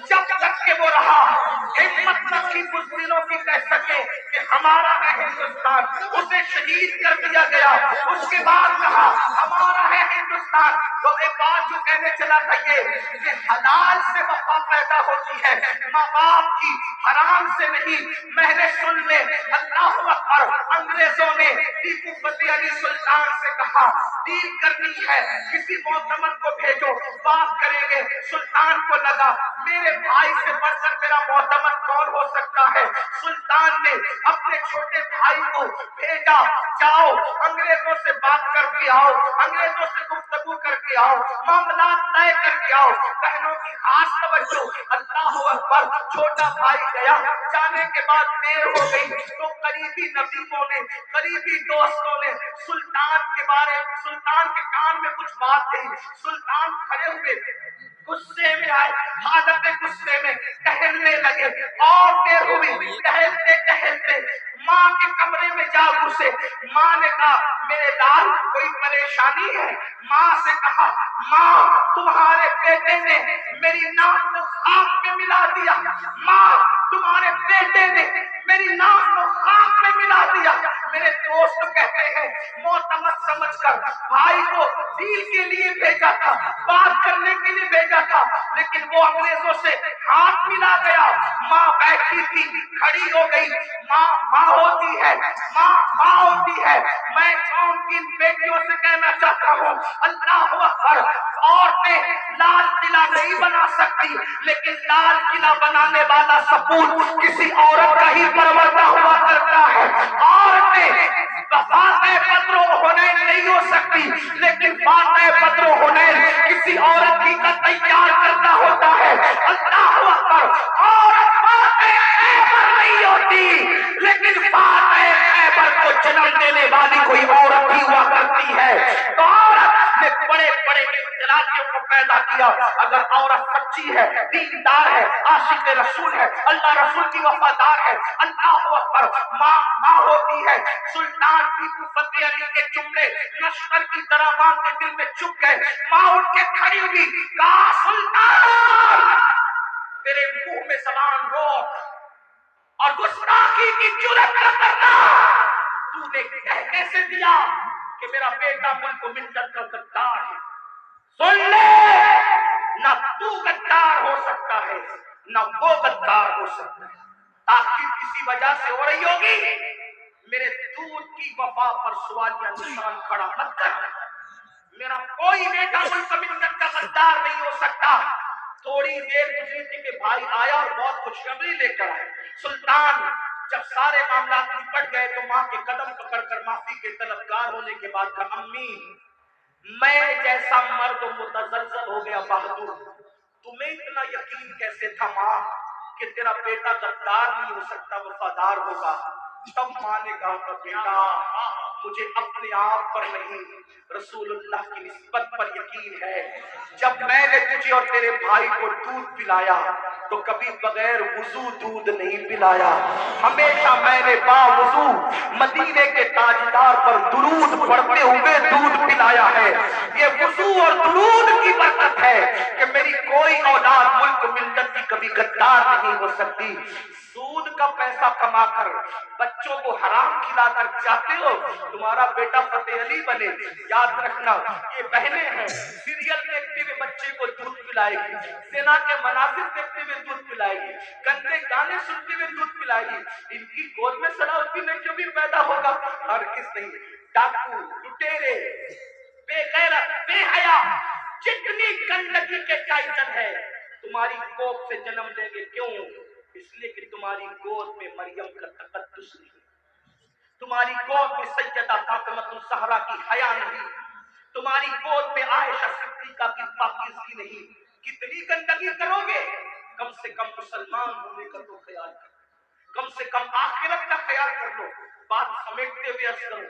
جب تک کہ وہ رہا ہمت نہ تھی بزدلوں کی کہہ سکے کہ ہمارا ہے ہندوستان، اسے شہید کر دیا گیا۔ اس کے بعد کہا ہمارا ہے ہندوستان، تو ایک بات جو کہنے چلا تھا یہ کہ حلال سے وفا پیدا ہوتی ہے، ماں باپ کی، حرام سے نہیں۔ میں نے سن لے، اللہ اکبر، انگریزوں نے ٹیپو فتح علی سلطان سے کہا ڈیل کرنی ہے، کسی معتمد کو بھیجو، بات کریں گے۔ سلطان کو لگا میرے بھائی سے بڑھ کر میرا معتمد کون ہو سکتا ہے؟ سلطان نے اپنے چھوٹے بھائی کو بھیجا، جاؤ انگریزوں سے بات کر کے آؤ، انگریزوں سے گفتگو کر کے آؤ، معاملات طے کر کے آؤ۔ بہنوں کی خاص توجہ، اللہ اکبر، چھوٹا بھائی گیا، جانے کے بعد دیر ہو گئی تو قریبی نبیوں نے، قریبی دوستوں نے سلطان کے کان میں کچھ بات کہی۔ سلطان کھڑے ہوئے غصے میں آئے، حالت غصے میں ٹہلنے لگے، اور دیر ہوئی، ٹہلتے ٹہلتے ماں کے کمرے میں جا گھسے۔ ماں نے کہا میرے لال کوئی پریشانی ہے؟ ماں سے کہا ماں تمہارے بیٹے نے میری ناک کو خاک میں ملا دیا، ماں تمہارے بیٹے نے میری ناک کو خاک میں ملا دیا۔ میرے دوست کہتے ہیں معتمد سمجھ کر بھائی کو ڈیل کے لیے بھیجا تھا، بات کرنے کے لیے بھیجا تھا، لیکن وہ انگریزوں سے ہاتھ ملا گیا۔ ماں بیٹھی تھی، کھڑی ہو گئی۔ ماں ہوتی ہے، ماں ہوتی ہے۔ میں قوم کی ان بیٹیوں سے کہنا چاہتا ہوں اللہ اکبر، عورتیں لال قلعہ نہیں بنا سکتی، لیکن لال قلعہ بنانے والا سپوت کسی عورت کا ہی پروردہ ہوا کرتا ہے۔ عورتیں فاتح بدر و حنین نہیں ہو سکتی، لیکن فاتح بدر و حنین کسی عورت ہی کا تیار کرنا ہوتا ہے۔ اللہ اکبر، عورت فاتح خیبر نہیں ہوتی، لیکن فاتح خیبر کو جنم دینے والی کوئی عورت ہی ہوا کرتی ہے۔ تو عورت نے بڑے بڑے اختلافیوں کو پیدا کیا۔ اگر عورت سچی ہے، دیندار ہے، عاشق رسول ہے، اللہ رسول کی وفادار ہے، اللہ اکبر، ماں ہوتی ہے۔ سلطان ٹیپو فتح علی کے جملے لشکر کی طرح ماں کے دل میں چپ گئے۔ ماں اٹھ کے کھڑی ہوئی، کہا سلطان تیرے منہ میں زبان روک اور گستاخی کی جرات نہ کرنا، تو نے کہہ کیسے دیا کہ میرا بیٹا ملک و ملت کا غدار ہے؟ سن لے، نہ تو غدار ہو سکتا ہے نہ وہ غدار ہو سکتا ہے۔ تاخیر کسی وجہ سے ہو رہی ہوگی، میرے دودھ کی وفا پر سوالیہ نشان کھڑا مت کر۔ میرا کوئی بیٹا ملک و ملت کا غدار نہیں ہو سکتا۔ تھوڑی دیر گزری تھی کہ بھائی آیا اور بہت خوشخبری لے کر آئے۔ سلطان جب سارے معاملات نپٹ گئے تو ماں کے قدم پکڑ کر معافی کے طلبگار ہونے کے بعد کہا امی میں جیسا مرد متزلزل ہو گیا بہادر، تمہیں اتنا یقین کیسے تھا ماں کہ تیرا بیٹا غدار نہیں ہو سکتا، وفادار ہوگا؟ تب ماں نے کہا تھا بیٹا مجھے اپنے آپ پر نہیں رسول اللہ کی نسبت پر یقین ہے. جب میں نے تجھے اور تیرے بھائی کو دودھ پلایا تو کبھی بغیر وضو دودھ نہیں پلایا. ہمیشہ میں نے باوضو مدینے کے تاجدار پر درود پڑھتے ہوئے دودھ پلایا ہے. یہ وضو اور درود کی برکت ہے کہ میری کوئی اولاد ملک ملت کی کبھی غدار نہیں ہو سکتی. سود کا پیسہ کما کر بچوں کو حرام کھلا کر چاہتے ہو تمہارا بیٹا فتح علی بنے. یاد رکھنا یہ بہنیں ہیں سیریل دیکھتے ہوئے بچے کو دودھ پلائے گی, زنا کے مناظر دیکھتے ہوئے دودھ پلائے گی, گندے گانے سنتے ہوئے دودھ پلائے گی. ان کی گود میں صلاح الدین ایوبی پیدا ہوگا ہرگز نہیں. ڈاکو لٹیرے بے غیرت بے حیا جتنی گندگی کے ٹائٹل ہے تمہاری کوکھ سے جنم لیں گے. کیوں؟ اس لیے کہ تمہاری گود میں مریم کا تقدس نہیں, تمہاری گود میں سیدہ فاطمہ الزہرا کی حیا نہیں, تمہاری گود میں عائشہ صدیقہ کی پاکیزگی نہیں. کتنی گندگی کرو گے؟ کم سے کم مسلمان ہونے کا تو خیال کرو, کم سے کم آخرت کا خیال کر لو. بات سمیٹتے ہوئے عرض کروں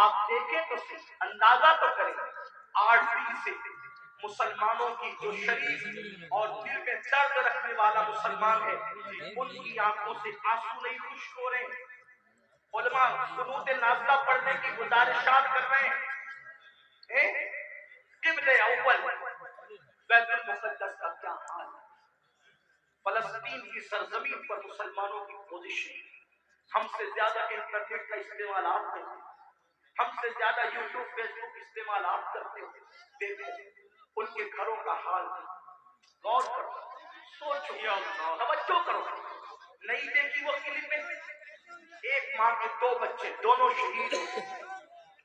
آپ دیکھیں تو صحیح, اندازہ تو کریں. 8 دن سے مسلمانوں کی جو شریف اور دل میں درد رکھنے والا مسلمان ہے ان کی آنکھوں سے آنسو نہیں خشک ہو رہے. علماء قنوت نازلہ پڑھنے کی گزارشات کر رہے ہیں. قبلہ اول بیت المقدس کا کیا حال ہے؟ فلسطین کی سرزمین پر مسلمانوں کی پوزیشن. ہم سے زیادہ انٹرنیٹ کا استعمال آپ کرتے ہیں, ہم سے زیادہ یوٹیوب فیس بک استعمال آپ کرتے ہیں. دیکھو ان کے گھروں کا حال, غور کرو, سوچو, توجہ کرو. نہیں دیکھی وہ کلپیں؟ ایک ماں کے 2 بچے دونوں شہید ہوئے,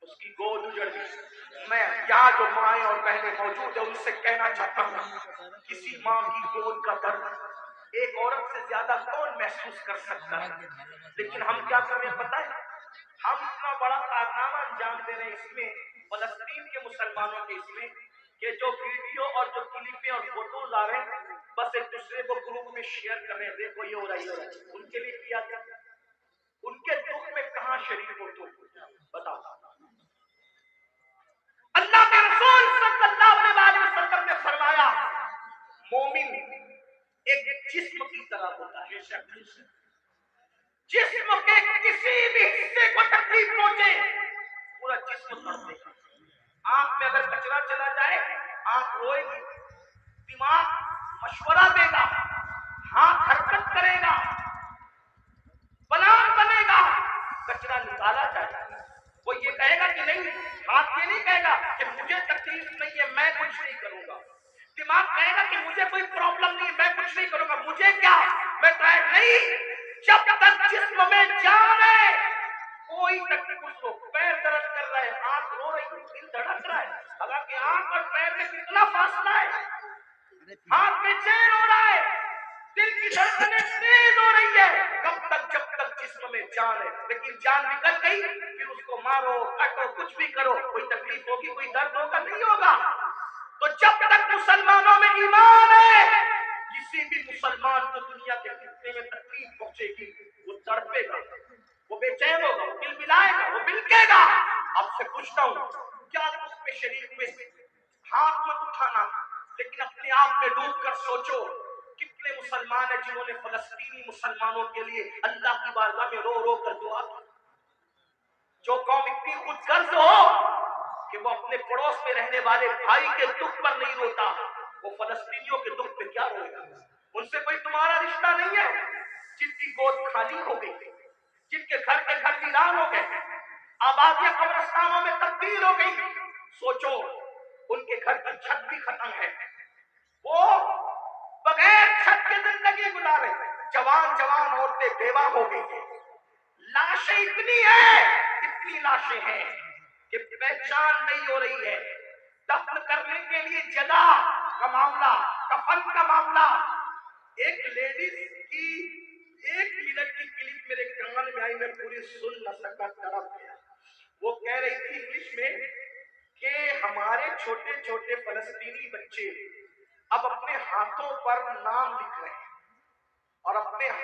اس کی گود اجڑ گئی. میں یہاں جو مائیں اور بہنیں موجود ہیں ان سے کہنا چاہتا ہوں کسی ماں کی گود کا درد ایک عورت سے زیادہ کون محسوس کر سکتا ہے. لیکن ہم کیا کر رہے ہیں پتہ ہے؟ ہم اتنا بڑا کارنامہ انجام دے رہے ہیں اس میں فلسطین کے مسلمانوں کے اس میں کہ جو ویڈیو اور جو کلپیں اور فوٹوز آ رہے ہیں بس ایک دوسرے کو گروپ میں شیئر کر رہے ہیں, دیکھو یہ ہو رہا ہے, یہ ہو رہا ہے. ان کے لیے کیا تھا؟ ان کے دکھ میں کہاں شریک ہو تم بتاؤ. اللہ کے رسول صلی اللہ علیہ وسلم نے فرمایا مومن ایک جسم کی طرح ہوتا ہے. جسم کے کسی بھی حصے کو تکلیف پہنچے پورا جسم تڑپے گا. آنکھ میں اگر کچرا چلا جائے آنکھ روئے گی, دماغ مشورہ دے گا, ہاتھ حرکت کرے گا, پلان بنے گا, کچرا نکالا جائے گا. وہ یہ کہے گا کہ نہیں, ہاتھ یہ نہیں کہے گا کہ مجھے تکلیف نہیں ہے میں کچھ نہیں کروں گا. دماغ کہے گا کہ مجھے کوئی پرابلم نہیں ہے میں کچھ نہیں کروں گا, مجھے کیا میں ٹرائی نہیں. جب تک جسم میں جان ہے کوئی تکلیف ہو, پیر درد کر رہا ہے, آنکھ رو رہی ہے, دل دھڑک رہا ہے, حالانکہ آنکھ اور پیر میں کتنا فاصلہ ہے, ہاتھ میں چین ہو رہا ہے, دل کی دھڑکنیں تیز ہو رہی ہے, کب تک جب تک جسم میں جان ہے. لیکن جان نکل گئی پھر اس کو مارو کاٹو کچھ بھی کرو, کوئی تکلیف ہوگی کوئی درد ہوگا نہیں ہوگا. تو جب تک مسلمانوں میں ایمان ہے کسی بھی مسلمان کو دنیا کے خطے میں تکلیف پہنچے گی وہ تڑپے گا, وہ بے چین ہوگا, وہ دل ملائے گا, وہ بلکے گا. آپ سے پوچھتا ہوں کیا اس میں شریک میں ہاتھ مت اٹھانا لیکن اپنے آپ میں ڈوب کر سوچو کتنے مسلمان ہیں جنہوں نے فلسطینی مسلمانوں کے لیے اللہ کی بارگاہ میں رو رو کر دعا کی. جو قوم اتنی خود غرض ہو کہ وہ اپنے پڑوس میں رہنے والے بھائی کے دکھ پر نہیں روتا, وہ فلسطینیوں کے دکھ پہ کیا روئے گا؟ ان سے کوئی تمہارا رشتہ نہیں ہے جن کی گود خالی ہو گئی, جن کے گھر ویران ہو گئے, آبادیاں قبرستانوں میں تبدیل ہو گئی. سوچو ان کے گھر کی چھت بھی ختم ہے, وہ بغیر چھت کے زندگی گزارے, جوان عورتیں بیوہ ہو گئی ہیں, لاشیں اتنی لاشیں ہیں کہ پہچان نہیں ہو رہی ہے. دفن کرنے کے لیے جگہ کا معاملہ, کفن کا معاملہ. ایک لیڈیز کی 1 منٹ کی کلپ میرے کان میں آئی, میں پوری سن نہ سکا, تڑپ گیا. وہ کہہ رہی تھی انگلش میں کہ ہمارے چھوٹے چھوٹے فلسطینی بچے اب اپنے ہاتھوں پر نام لکھ رہے ہیں اور اپنے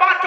5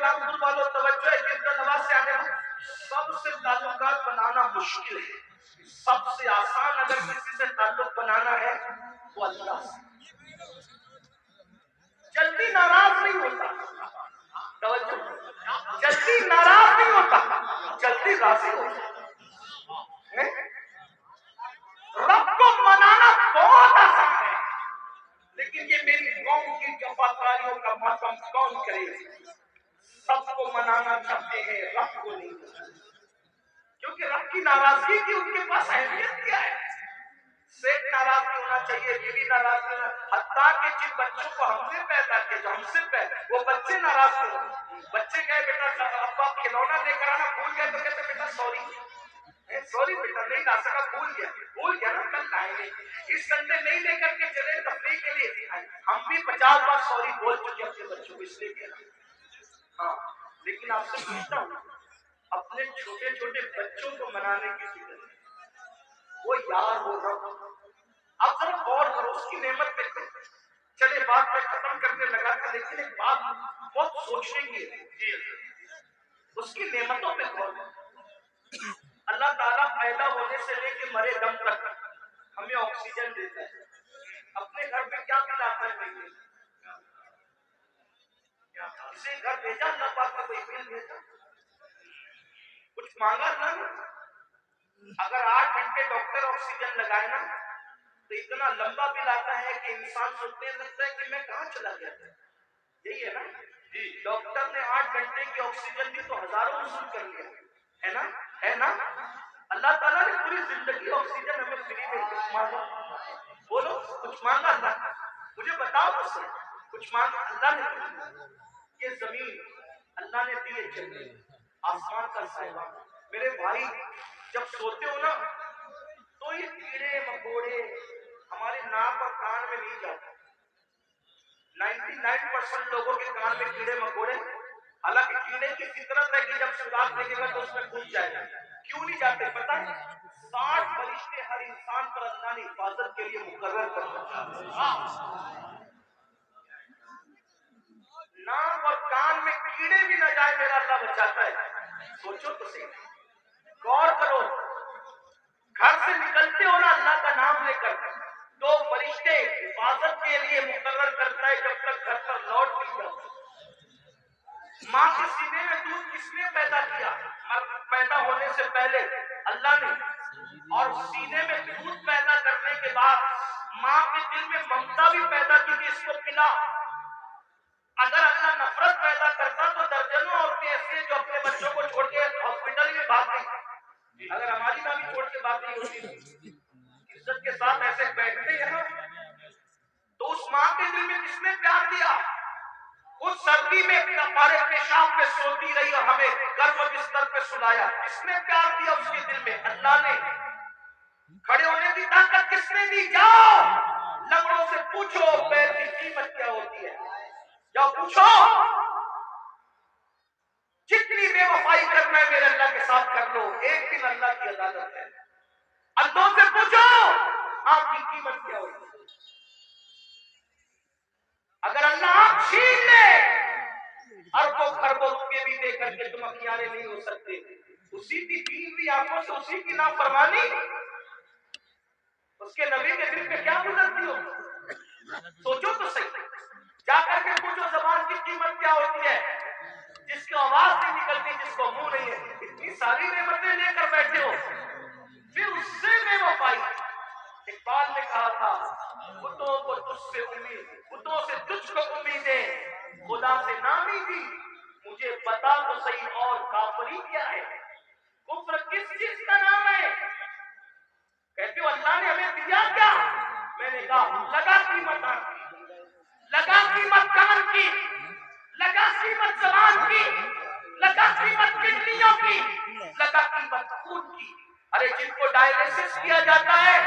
رامپور والوں توجہ ہے، کیرتن نواز سے آنے والا سب سے تعلقات بنانا مشکل ہے، سب سے آسان اگر کسی سے تعلق بنانا ہے وہ اللہ سے، جلدی ناراض نہیں ہوتا، توجہ، جلدی ناراض نہیں ہوتا، جلدی راضی ہوتا ہے۔ رب کو منانا بہت آسان ہے، لیکن یہ میری قوم کی جفاکاریوں کا ماتم کون کرے؟ سب کو منانا چاہتے ہیں، رب کو نہیں، کیونکہ رب کی ناراضگی کی ان کے پاس اہمیت کیا ہے؟ سیٹ ناراض نہیں ہونا چاہیے، بیوی ناراض نہیں ہونا، حتیٰ کہ جن بچوں کو ہم نے پیدا کیا، جو ہم سے پیدا، وہ بچے ناراض نہیں ہوتے۔ بچے کہے بیٹا ابا کھلونا لے کر آنا، بھول گیا تو کہتے بیٹا سوری بیٹا نہیں لا سکا، بھول گیا نا، کل لائیں گے، اس سنڈے نہیں لے کر کے چلے تفریح کے لیے، ہم بھی 50 بار سوری بول چکے اپنے بچوں کو، اس لیے کہنا۔ ہاں لیکن آپ سے پوچھتا ہوں، اپنے چھوٹے چھوٹے بچوں کو منانے کی فکر ہے، وہ یار ہو رب، آپ ذرا غور کرو اس کی نعمت دیکھو۔ چلے بات میں ختم کرنے لگا تھا، لیکن ایک بات بہت سوچنے کی ہے، اس کی نعمتوں پہ غور کرو۔ اللہ تعالیٰ پیدا ہونے سے لے کے مرے دم تک ہمیں آکسیجن دیتا ہے، اپنے گھر میں کیا کھلاتا ہے؟ کسی گھر بھیجا اللہ پاک نے کوئی بل بھیجا؟ کچھ مانگا نہ؟ اگر 8 گھنٹے ڈاکٹر آکسیجن لگائے نا تو اتنا لمبا بل آتا ہے کہ انسان سوچنے لگتا ہے کہ میں کہاں چلا گیا تھا۔ یہی ہے نا، ڈاکٹر نے 8 گھنٹے کی آکسیجن دی تو ہزاروں وصول کر لیا، ہے نا؟ اللہ تعالیٰ نے پوری زندگی آکسیجن ہمیں فری میں، کچھ مانگا؟ بولو کچھ مانگا اللہ؟ مجھے بتاؤ تو صحیح، کچھ مانگا اللہ نے؟ یہ زمین اللہ نے دی ہے، جنت آسمان کا سایہ۔ میرے بھائی جب سوتے ہو نا تو یہ کیڑے مکوڑے ہمارے ناک اور کان میں نہیں جاتے۔ 99% لوگوں کے کان میں کیڑے مکوڑے، حالانکہ کیڑے کی فطرت ہے کہ جب سوراخ دیکھے گا تو اس میں گھس جائے گا، کیوں نہیں جاتے پتہ ہے؟ 60 فرشتے ہر انسان پر اللہ نے حفاظت کے لیے مقرر کر دیا، ناک اور کان میں کیڑے بھی نہ جائے میرا اللہ بچاتا ہے۔ سوچو تو صحیح، غور کرو، گھر سے نکلتے ہو نا اللہ کا نام لے کر، 2 فرشتے حفاظت کے لیے مقرر کرتا ہے جب تک گھر پر لوٹ نہیں جاتے۔ ماں کے سینے میں دودھ کس نے پیدا کیا؟ پیدا ہونے سے پہلے اللہ نے، اور سینے میں دودھ پیدا کرنے کے بعد ماں کے دل میں ممتا بھی پیدا کی کہ اس کو پلا۔ اگر اللہ نفرت پیدا کرتا تو درجنوں عورتیں ایسے جو اپنے بچوں کو چھوڑ کے ہاسپٹل میں بھاگ گئی، اگر ہماری ماں بھی چھوڑ کے بھاگ گئی ہوتی، عزت کے ساتھ ایسے بیٹھتے ہیں نا، تو اس ماں کے دل میں کس نے پیار دیا؟ اس سردی میں ہمارے پیشاب پہ سوتی رہی اور ہمیں گرم بستر پہ سلایا، کس نے پیار دیا اس کے دل میں؟ اللہ نے۔ کھڑے ہونے کی طاقت کس نے دی؟ جاؤ لنگڑوں سے پوچھو پیر کی قیمت کیا ہوتی ہے، جاؤ پوچھو، جتنی بے وفائی کرنا ہے میرے اللہ کے ساتھ کر لو، ایک دن اللہ کی عدالت ہے، اندھوں سے پوچھو آپ کی قیمت کیا ہوتی ہے۔ اگر اللہ آپ چھین لے اربوں خربوں روپے بھی دے کر کے تم اخیارے نہیں ہو سکتے، اسی کی دی ہوئی آنکھوں سے اسی کی نافرمانی، اس کے نبی کے دل پہ کیا گزرتی ہو؟ سوچو تو صحیح، جا کر کے پوچھو زبان کی قیمت کیا ہوتی ہے، جس کی آواز نہیں نکلتی، جس کو منہ نہیں ہے، اتنی ساری نعمتیں لے کر بیٹھے ہو، پھر اس سے بے وفائی۔ اقبال نے کہا تھا بتوں کو تجھ سے امید، بتوں سے تجھ کو امیدیں، خدا سے نامی دی، مجھے بتا تو صحیح اور کافری کیا ہے، کفر کس چیز کا نام ہے؟ کہتے ہو اللہ نے ہمیں دیا کیا؟ میں نے کہا لگا قیمت آنکھ کی، لگا قیمت کان کی، لگا قیمت زبان کی، لگا قیمت کڈنیوں کی، لگا قیمت خون کی۔ ارے جن کو ڈائلیسس کیا جاتا ہے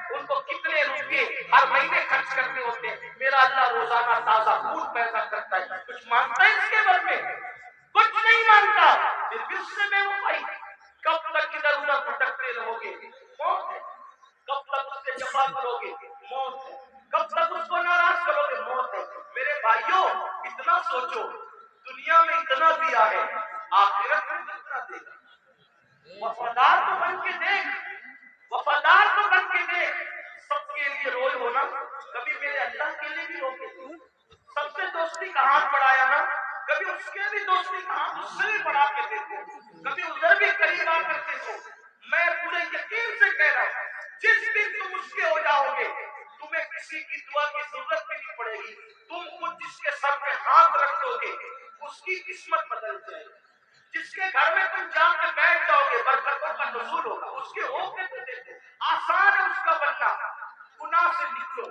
ان کو کتنے روپے ہر مہینے خرچ کرنے ہوتے ہیں، میرا اللہ روزانہ تازہ خون پیدا کرتا ہے، کچھ مانگتا ہے اس کے بارے میں؟ کچھ نہیں مانگتا، پھر بھی اس سے بے وفائی۔ کب تک ادھر ادھر بھٹکتے رہو گے؟ موت ہے۔ کب تک اس سے جفا کرو گے؟ موت ہے۔ کب تک اس کو ناراض کرو گے؟ موت ہے۔ میرے بھائیوں اتنا سوچو، دنیا دنیا میں اتنا دیا ہے آخرت میں کتنا دے گا. وفادار تو بن کے دیکھ, وفادار تو بن کے دیکھ. سب کے لیے روئے ہونا, کبھی میرے اللہ کے لیے بھی روکے. سب سے دوستی کا ہاتھ بڑھایا نا, کبھی اس کے بھی دوستی کا ہاتھ اس سے بھی بڑھا کے دیکھو, کبھی ادھر بھی قریب آ کر دیکھو. میں پورے یقین سے کہہ رہا ہوں, جس دن تم اس کے ہو جاؤ گے تمہیں کسی کی دعا کی ضرورت بھی نہیں پڑے گی. تم خود جس کے سر پہ ہاتھ رکھ دو گے اس کی قسمت بدل جائے گی. جس کے گھر میں تم جا کے بیٹھ جاؤ گے برکتوں کا نزول ہوگا. اس کے ہو کے تو دیکھو, آسان ہے اس کا بننا. گناہ سے نکلو,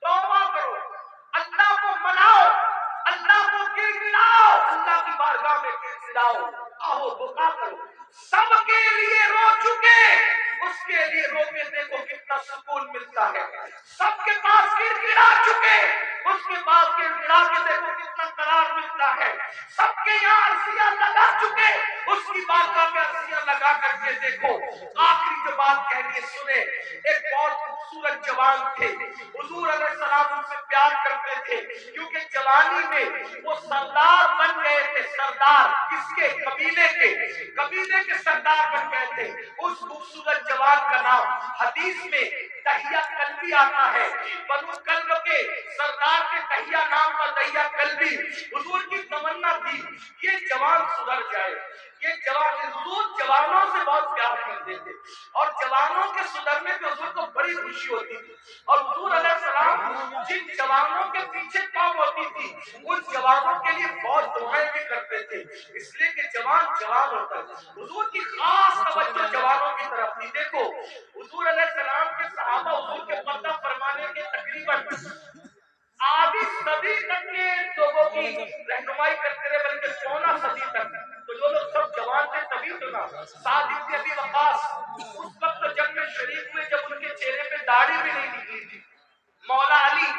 توبہ کرو, اللہ کو مناؤ, اللہ کو گڑگڑاؤ, اللہ کی بارگاہ میں گڑگڑاؤ, آہو دعا کرو. سب کے لیے رو چکے, اس کے لیے رو کے دیکھو کتنا سکون ملتا ہے. سب کے پاس گڑگڑا چکے, اس کے پاس گڑگڑا کے دیکھو کتنا قرار ملتا ہے. سب کے یہاں عرصیاں لگا چکے, اس کی بارگاہ میں عرصیاں لگا کر کے دیکھو. آخری جو بات کہنی ہے سنے. ایک بہت خوبصورت جوان تھے, حضور علیہ السلام ان سے پیار کرتے تھے کیونکہ جوانی میں وہ سردار بن گئے تھے. سردار کس کے؟ قبیلے کے, قبیلے کے سردار بن گئے تھے. اس خوبصورت جوان کا نام حدیث میں دہیہ کلبی آتا ہے. بنو کلب کے سردار کے دہیہ نام کا دہیہ کلبی. حضور کی تمنا تھی یہ جوان سدھر جائے, یہ جوان. حضور جوانوں سے بہت پیار کرتے تھے اور جوانوں کے سدھرنے پہ حضور کو بڑی خوشی ہوتی تھی. اور حضور علیہ السلام جن جوانوں کے پیچھے کام ہوتی تھی ان جوانوں کے لیے بہت دعائیں بھی کرتے تھے, اس لیے کہ جوان جوان ہوتا ہے. حضور کی خاص توجہ جوانوں کی طرف تھی. دیکھو حضور علیہ السلام کے صحابہ حضور کے پردہ فرمانے کے تقریباً آدھی صدی تک کے لوگوں کی رہنمائی کرتے رہے, بلکہ 16 صدی تک. تو جو لوگ سب جوان تھے تبھی تو نا سعد بن ابی وقاص اس وقت جنگ میں شریک ہوئے جب ان کے چہرے پہ داڑھی بھی نہیں نکلی تھی. مولا علی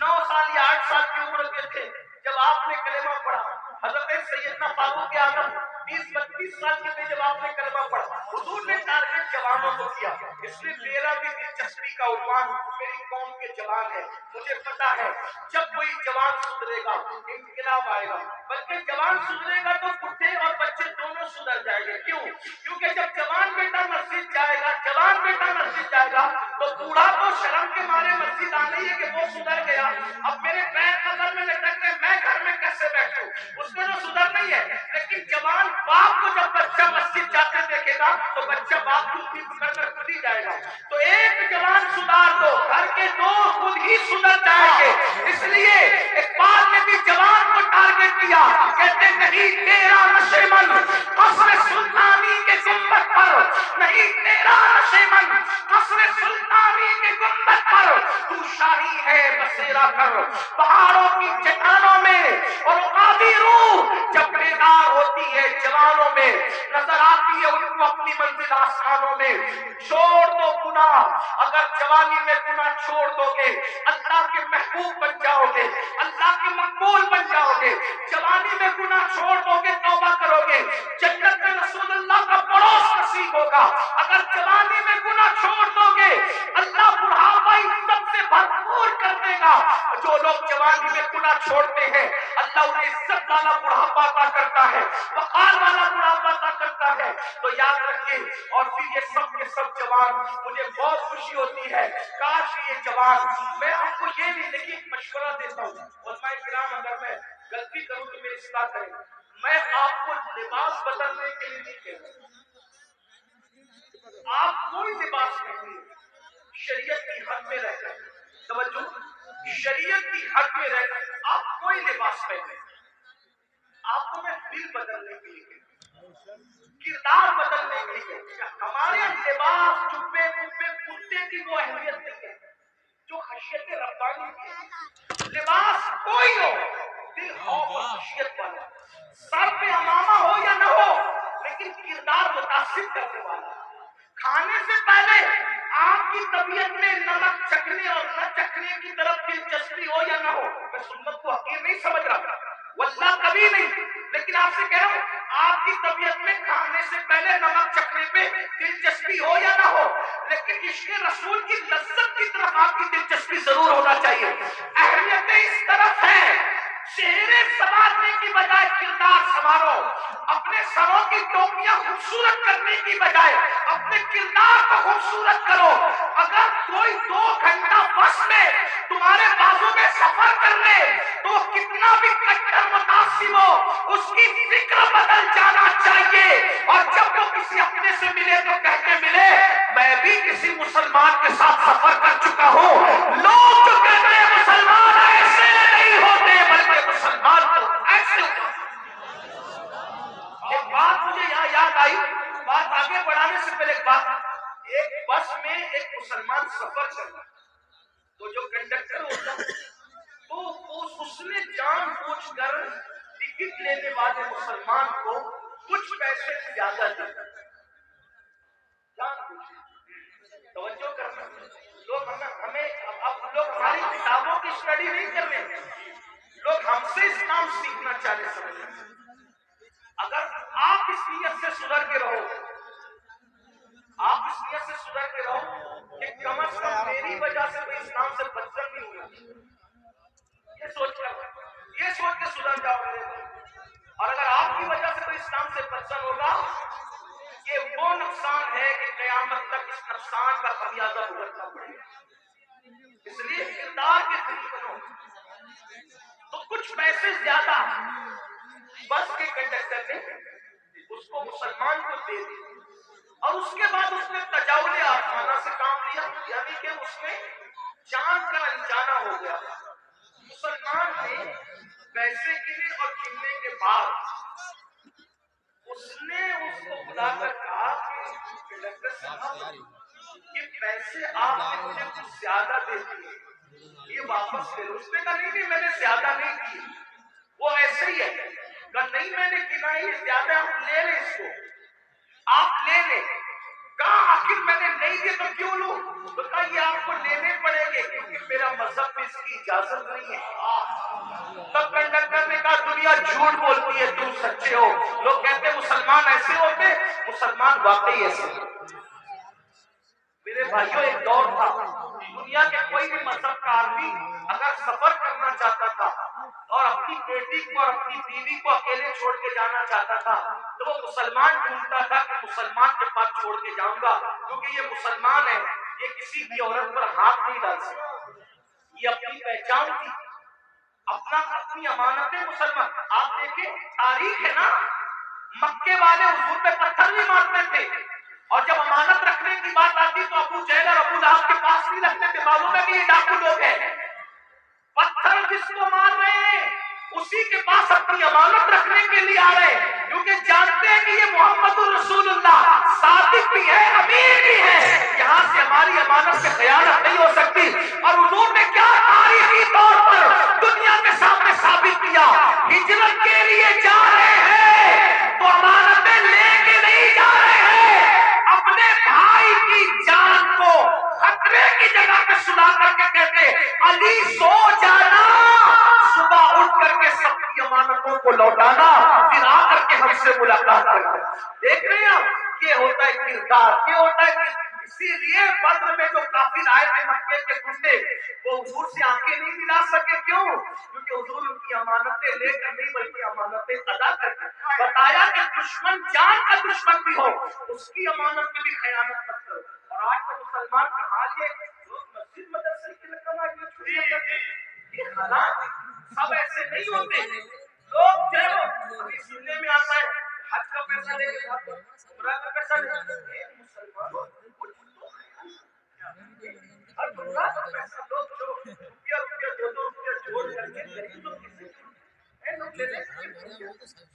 9 سال یا 8 سال کی عمر کے تھے جب آپ نے کلمہ پڑھا. حضرت سیدنا فاروق اعظم 20-32 سال کے تھے جب آپ نے کلمہ پڑھا. حضور نے ٹارگٹ جوانوں کو کیا, اس لیے میرا بھی دلچسپی کا عنوان میری قوم کے جوان ہے. مجھے پتا ہے جب کوئی جوان سدھرے گا انقلاب آئے گا, بلکہ جوان سدھرے گا تو بڈھے اور بچے دونوں سدھر جائیں گے. کیوں؟ کیونکہ جب جوان بیٹا مسجد جائے گا, جوان بیٹا مسجد جائے گا تو بوڑھا تو شرم کے مارے مسجد آ رہی ہے کہ وہ سدھر گیا, اب میرے پیر قدر میں لٹک کے میں گھر میں کیسے بیٹھوں, اس میں تو سدھر نہیں ہے. لیکن جوان باپ کو جب بچہ مسجد جاتے دیکھے گا تو بچہ باپ کو بھی پکڑ کر خود ہی جائے گا. تو ایک جوان سدھار دو, گھر کے دو خود ہی سدھر جائیں گے. اس لیے اقبال نے بھی جوان کو ٹارگٹ کیا, کہتے نہیں تیرا نشیمن قصر سلطانی کے گنبد پر, نہیں تیرا نشیمن قصر سلطانی کے گنبد پر, تو شاہی ہے بسیرا کر پہاڑوں کی چٹانوں میں. اور قاضی روح جب بیدار ہوتی ہے جوانوں میں, نظر آتی ہے ان کو اپنی منزل آسمانوں میں. چھوڑ دو گناہ, اگر جوانی میں گناہ چھوڑ دو گے اللہ کے محبوب بن جاؤ گے, اللہ کے مقبول بن جاؤ گے. جوانی میں گناہ چھوڑ دو گے, توبہ کرو گے, جنت میں رسول اللہ کا پڑوس نصیب ہوگا. اگر جوانی میں گناہ چھوڑ دو گے اللہ بڑھاپا عزت سے بھرپور کر دے گا. جو لوگ جوانی میں گناہ چھوڑتے ہیں اللہ انہیں عزت والا بڑھاپا عطا کرتا ہے, وقار والا بڑھاپا عطا کرتا ہے. تو یاد رکھیے. اور پھر یہ سب کے سب جوان, مجھے بہت خوشی ہوتی ہے کاش یہ جوان, میں آپ کو یہ نہیں دیکھیے مشورہ دیتا ہوں, علماء کرام اگر میں غلطی کروں تو میری اصلاح کریں. میں آپ کو لباس بدلنے کے لیے نہیں کہہ رہا, آپ کوئی لباس پہنیے شریعت کی حد میں رہ کر, توجہ, شریعت کی حد میں رہ کر آپ کوئی لباس پہنیں. آپ کو میں دل بدلنے کے لیے, کردار بدلنے کے لیے. ہمارے لباس جبے کبے کرتے کی وہ اہمیت نہیں ہے جو خشیت ربانی کی ہے. لباس کوئی ہو, دل خوف اور خشیت والا, سر پہ امامہ ہو یا نہ ہو, لیکن کردار متاثر کرنے والا. کھانے سے پہلے آپ کی طبیعت میں نمک چکھنے اور نہ چکھنے کی طرف دلچسپی ہو یا نہ ہو. میں سنت کو حقیر نہیں سمجھ رہا, واللہ کبھی نہیں, لیکن آپ سے کہہ رہا ہوں آپ کی طبیعت میں کھانے سے پہلے نمک چکھنے پہ دلچسپی ہو یا نہ ہو, لیکن عشق رسول کی لذت کی طرف آپ کی دلچسپی ضرور ہونا چاہیے. اہمیت اس طرف ہے چہرے سنوارنے کی بجائے کردار سنوارو. اپنے سروں کی ٹوپیاں خوبصورت کرنے کی بجائے اپنے کردار کو خوبصورت کرو. اگر کوئی 2 گھنٹہ بس میں تمہارے بازو میں سفر کر لے تو کتنا بھی کٹر متعصب ہو اس کی فکر بدل جانا چاہیے. اور جب وہ کسی اپنے سے ملے تو کہہ کے ملے میں بھی کسی مسلمان کے ساتھ سفر کر چکا ہوں. لوگ جو کہتے ہیں مسلمان ایسے نہیں ہوتے بلکہ مسلمان تو ایسے ہوتے. ایک بات مجھے یہاں یاد آئی, بات آگے بڑھانے سے پہلے ایک بات. ایک بس میں ایک مسلمان سفر کرتا تو جو کنڈکٹر ہوتا تو اس نے جان بوجھ کر ٹکٹ لینے والے مسلمان کو کچھ پیسے زیادہ دیتا. جان بوجھ توجہ کرنا. لوگ ہمیں اب لوگ ہماری کتابوں کی اسٹڈی نہیں کر رہے ہیں, لوگ ہم سے اسلام سیکھنا چاہتے سمجھتے. اگر آپ اس نیت سے سدھر کے رہو, آپ اس نیت سے سدھر کے رہو کہ کم از کم میری وجہ سے کوئی اسلام سے بدتر نہیں ہوگا, یہ سوچ کے سدھر جاؤ میرے. اور اگر آپ کی وجہ سے کوئی اسلام سے بدتر ہوگا یہ وہ نقصان ہے کہ قیامت تک اس نقصان کا خمیازہ بھگتنا پڑے گا. اس لیے کردار کے قریب بنو. تو کچھ پیسے زیادہ بس کے کنڈکٹر نے اس کو مسلمان کو دے دی اور اس کے بعد اس نے تجاوز آسمانہ سے کام لیا, یعنی کہ اس میں جان کا انجانا ہو گیا. مسلمان نے پیسے گنے اور گننے کے بعد اس نے اس کو بلا کر کہا کہ کنڈکٹر صاحب یہ پیسے آپ نے مجھے کچھ زیادہ دے دیے, یہ واپس لے لو. اس نے کہا نہیں میں نے زیادہ نہیں کی, وہ ایسے ہی ہے. کہا نہیں میں نے گنا یہ زیادہ, ہم لے لیں اس کو, آپ لے لیں. کہا آخر میں نے نہیں دیا تو کیوں لوں؟ تو کہا یہ آپ کو لینے پڑیں گے کیونکہ میرا مذہب میں اس کی اجازت نہیں ہے. تب کنڈکٹر نے کہا دنیا جھوٹ بولتی ہے, تم سچے ہو. لوگ کہتے ہیں مسلمان ایسے ہوتے, مسلمان واقعی ایسے. میرے بھائیوں ایک دور تھا دنیا کے کوئی بھی مذہب کا آدمی اگر سفر کرنا چاہتا تھا اور اپنی بیٹی کو اور اپنی بیوی کو اکیلے چھوڑ کے جانا چاہتا تھا تو وہ مسلمان ڈھونڈتا تھا کہ مسلمان کے پاس چھوڑ کے جاؤں گا کیونکہ یہ مسلمان ہے, یہ کسی کی عورت پر ہاتھ نہیں ڈال سکتا, یہ اپنی پہچان تھی, اپنی امانتیں. مسلمان آپ دیکھیں تاریخ ہے نا, مکے والے حضور پہ پتھر نہیں مارتے تھے اور جب امانت رکھنے کی بات آتی تو ابو جہل اور ابو لہب کے پاس نہیں رکھتے تھے. معلوم ہے کہ یہ ڈاکو لوگ ہیں. پتھر جس کو مار رہے ہیں اسی کے پاس اپنی امانت رکھنے کے لیے آ رہے ہیں کیونکہ جانتے ہیں کہ یہ محمد الرسول اللہ صادق بھی ہے, امین بھی ہے, یہاں سے ہماری امانت سے خیانت نہیں ہو سکتی. اور حضور نے کیا تاریخی طور پر دنیا کے سامنے ثابت کیا, ہجرت کے لیے جا رہے ہیں تو امانتیں لے کے نہیں جا رہے ہیں, اپنے بھائی کی جان کو خطرے کی جگہ پہ سلا کر کے کہتے علی سو جانا, صبح اٹھ کر کے سب کی امانتوں کو لوٹانا, پھر آ کر کے ہم سے ملاقات کرنا. دیکھ رہے ہیں آپ یہ ہوتا ہے کردار, یہ ہوتا ہے کہ اسی لیے بدر میں جو کافر آئے تھے مکے کے گنڈے وہ حضور سے آنکھیں نہیں ملا سکے. کیوں؟ کیونکہ حضور ان کی امانتیں لے کر نہیں بلکہ امانتیں ادا کر کے بتایا کہ دشمن جان کا دشمن بھی ہو اس کی امانت میں بھی خیانت مت کرو. اور آج تو مسلمان کا حال یہ لوگ مسجد مدرسے کی رقم آج چھوڑی کرتے ہیں, یہ حالات سب ایسے نہیں ہوتے. لوگ جو ہے سننے میں آتا ہے حج کا پیسہ لے کے جاتے ہیں, عمرہ کا پیسہ لے کے جاتے ہیں. مسلمانوں ہر عمرہ کا پیسہ لوگ جو روپیہ 2 جوڑ کر کے غریبوں کی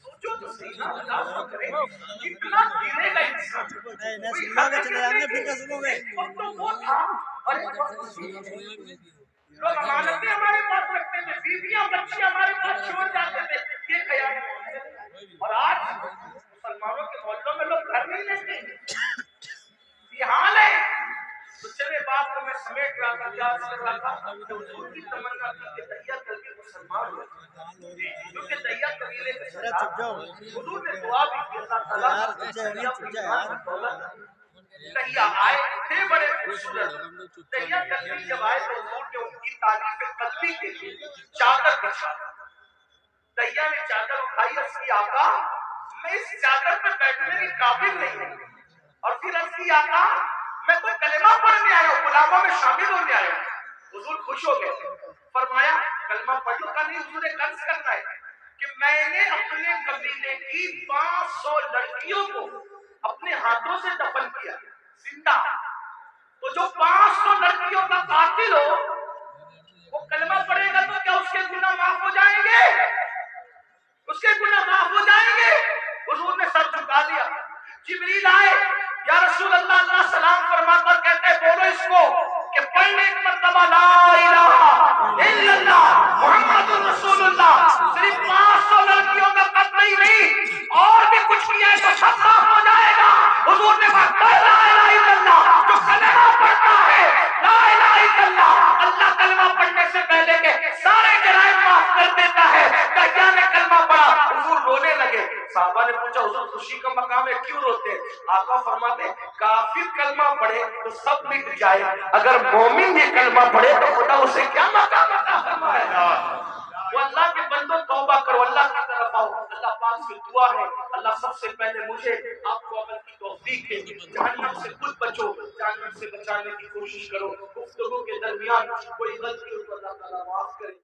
سوچو تو صحیح نا, اللہ کرے کتنا دینے کا انسان. تو وہ تھا اور لوگ امانتیں ہمارے پاس رکھتے تھے, بیویاں بچیاں ہمارے پاس چھوڑ جاتے تھے, یہ خیال. اور آج مسلمانوں کے محلوں میں لوگ گھر نہیں لیتے, یہ حال ہے. تو چلے بات کو میں سمیٹ رہا تھا, یاد کر رہا تھا کہ حضور کی تمنا تھی کہ دہیا کبھی مسلمان ہو, کیونکہ دہیا قبیلے کے سردار حضور نے دعا بھی کی اللہ تعالیٰ دہیا آئے تھے بڑے خوبصورت. دہیا قلبی جب آئے تو حضور نے ان کی تعریف قلبی کے لیے چادر بچھا دیا نے چادر اٹھائی، عرض کی آقا میں اس چادر پہ بیٹھنے کے قابل نہیں ہوں، اور پھر عرض کی آقا میں تو کلمہ پڑھنے آیا ہوں، غلاموں میں شامل ہونے آیا ہوں۔ حضور خوش ہو گئے، فرمایا کلمہ پڑھنے کا نہیں، حضور نے قرض کرنا ہے کہ میں نے اپنے قبیلے کی 500 لڑکیوں کو اپنے ہاتھوں سے دفن کیا زندہ، تو جو 500 لڑکیوں کا قاتل ہو وہ کلمہ پڑھے گا تو کیا اس کے گناہ معاف ہو جائیں گے؟ اس کے گناہ معاف ہو جائیں گے؟ حضور نے سر جھکا دیا۔ جبریل آئے، یا رسول اللہ، اللہ سلام فرما کر کہتے ہیں بولو اس کو کہ پڑھنے ایک مرتبہ لا الہ الا اللہ محمد رسول اللہ، صرف 500 لڑکیوں کا قتل ہی نہیں اور بھی کچھ کیا ہے تو سب معاف ہو جائے گا۔ حضور نے فرمایا لا الہ الا اللہ، جو کلمہ پڑھتا ہے لا الہ الا اللہ، اللہ کلمہ پڑھنے سے پہلے کے سارے جرائم معاف کر دیتا ہے۔ دہیا نے کلمہ پڑھا، حضور رونے لگے۔ صحابہ نے پوچھا حضور خوشی کا مقام ہے کیوں روتے ہیں؟ آقا فرماتے ہیں کافر کلمہ پڑھے تو سب مٹ جائے، اگر مومن یہ کلمہ پڑھے تو خدا اسے کیا مقام عطا فرمائے گا۔ وہ اللہ کے بندوں توبہ کرو، اللہ کی طرف آؤ، اللہ پاک سے دعا ہے اللہ سب سے پہلے مجھے آپ کو عمل کی توفیق دے، جہنم سے خود بچو، جہنم سے بچانے کی کوشش کرو۔ گفتگو کے درمیان کوئی غلطی ہو تو اللہ تعالیٰ معاف کرے۔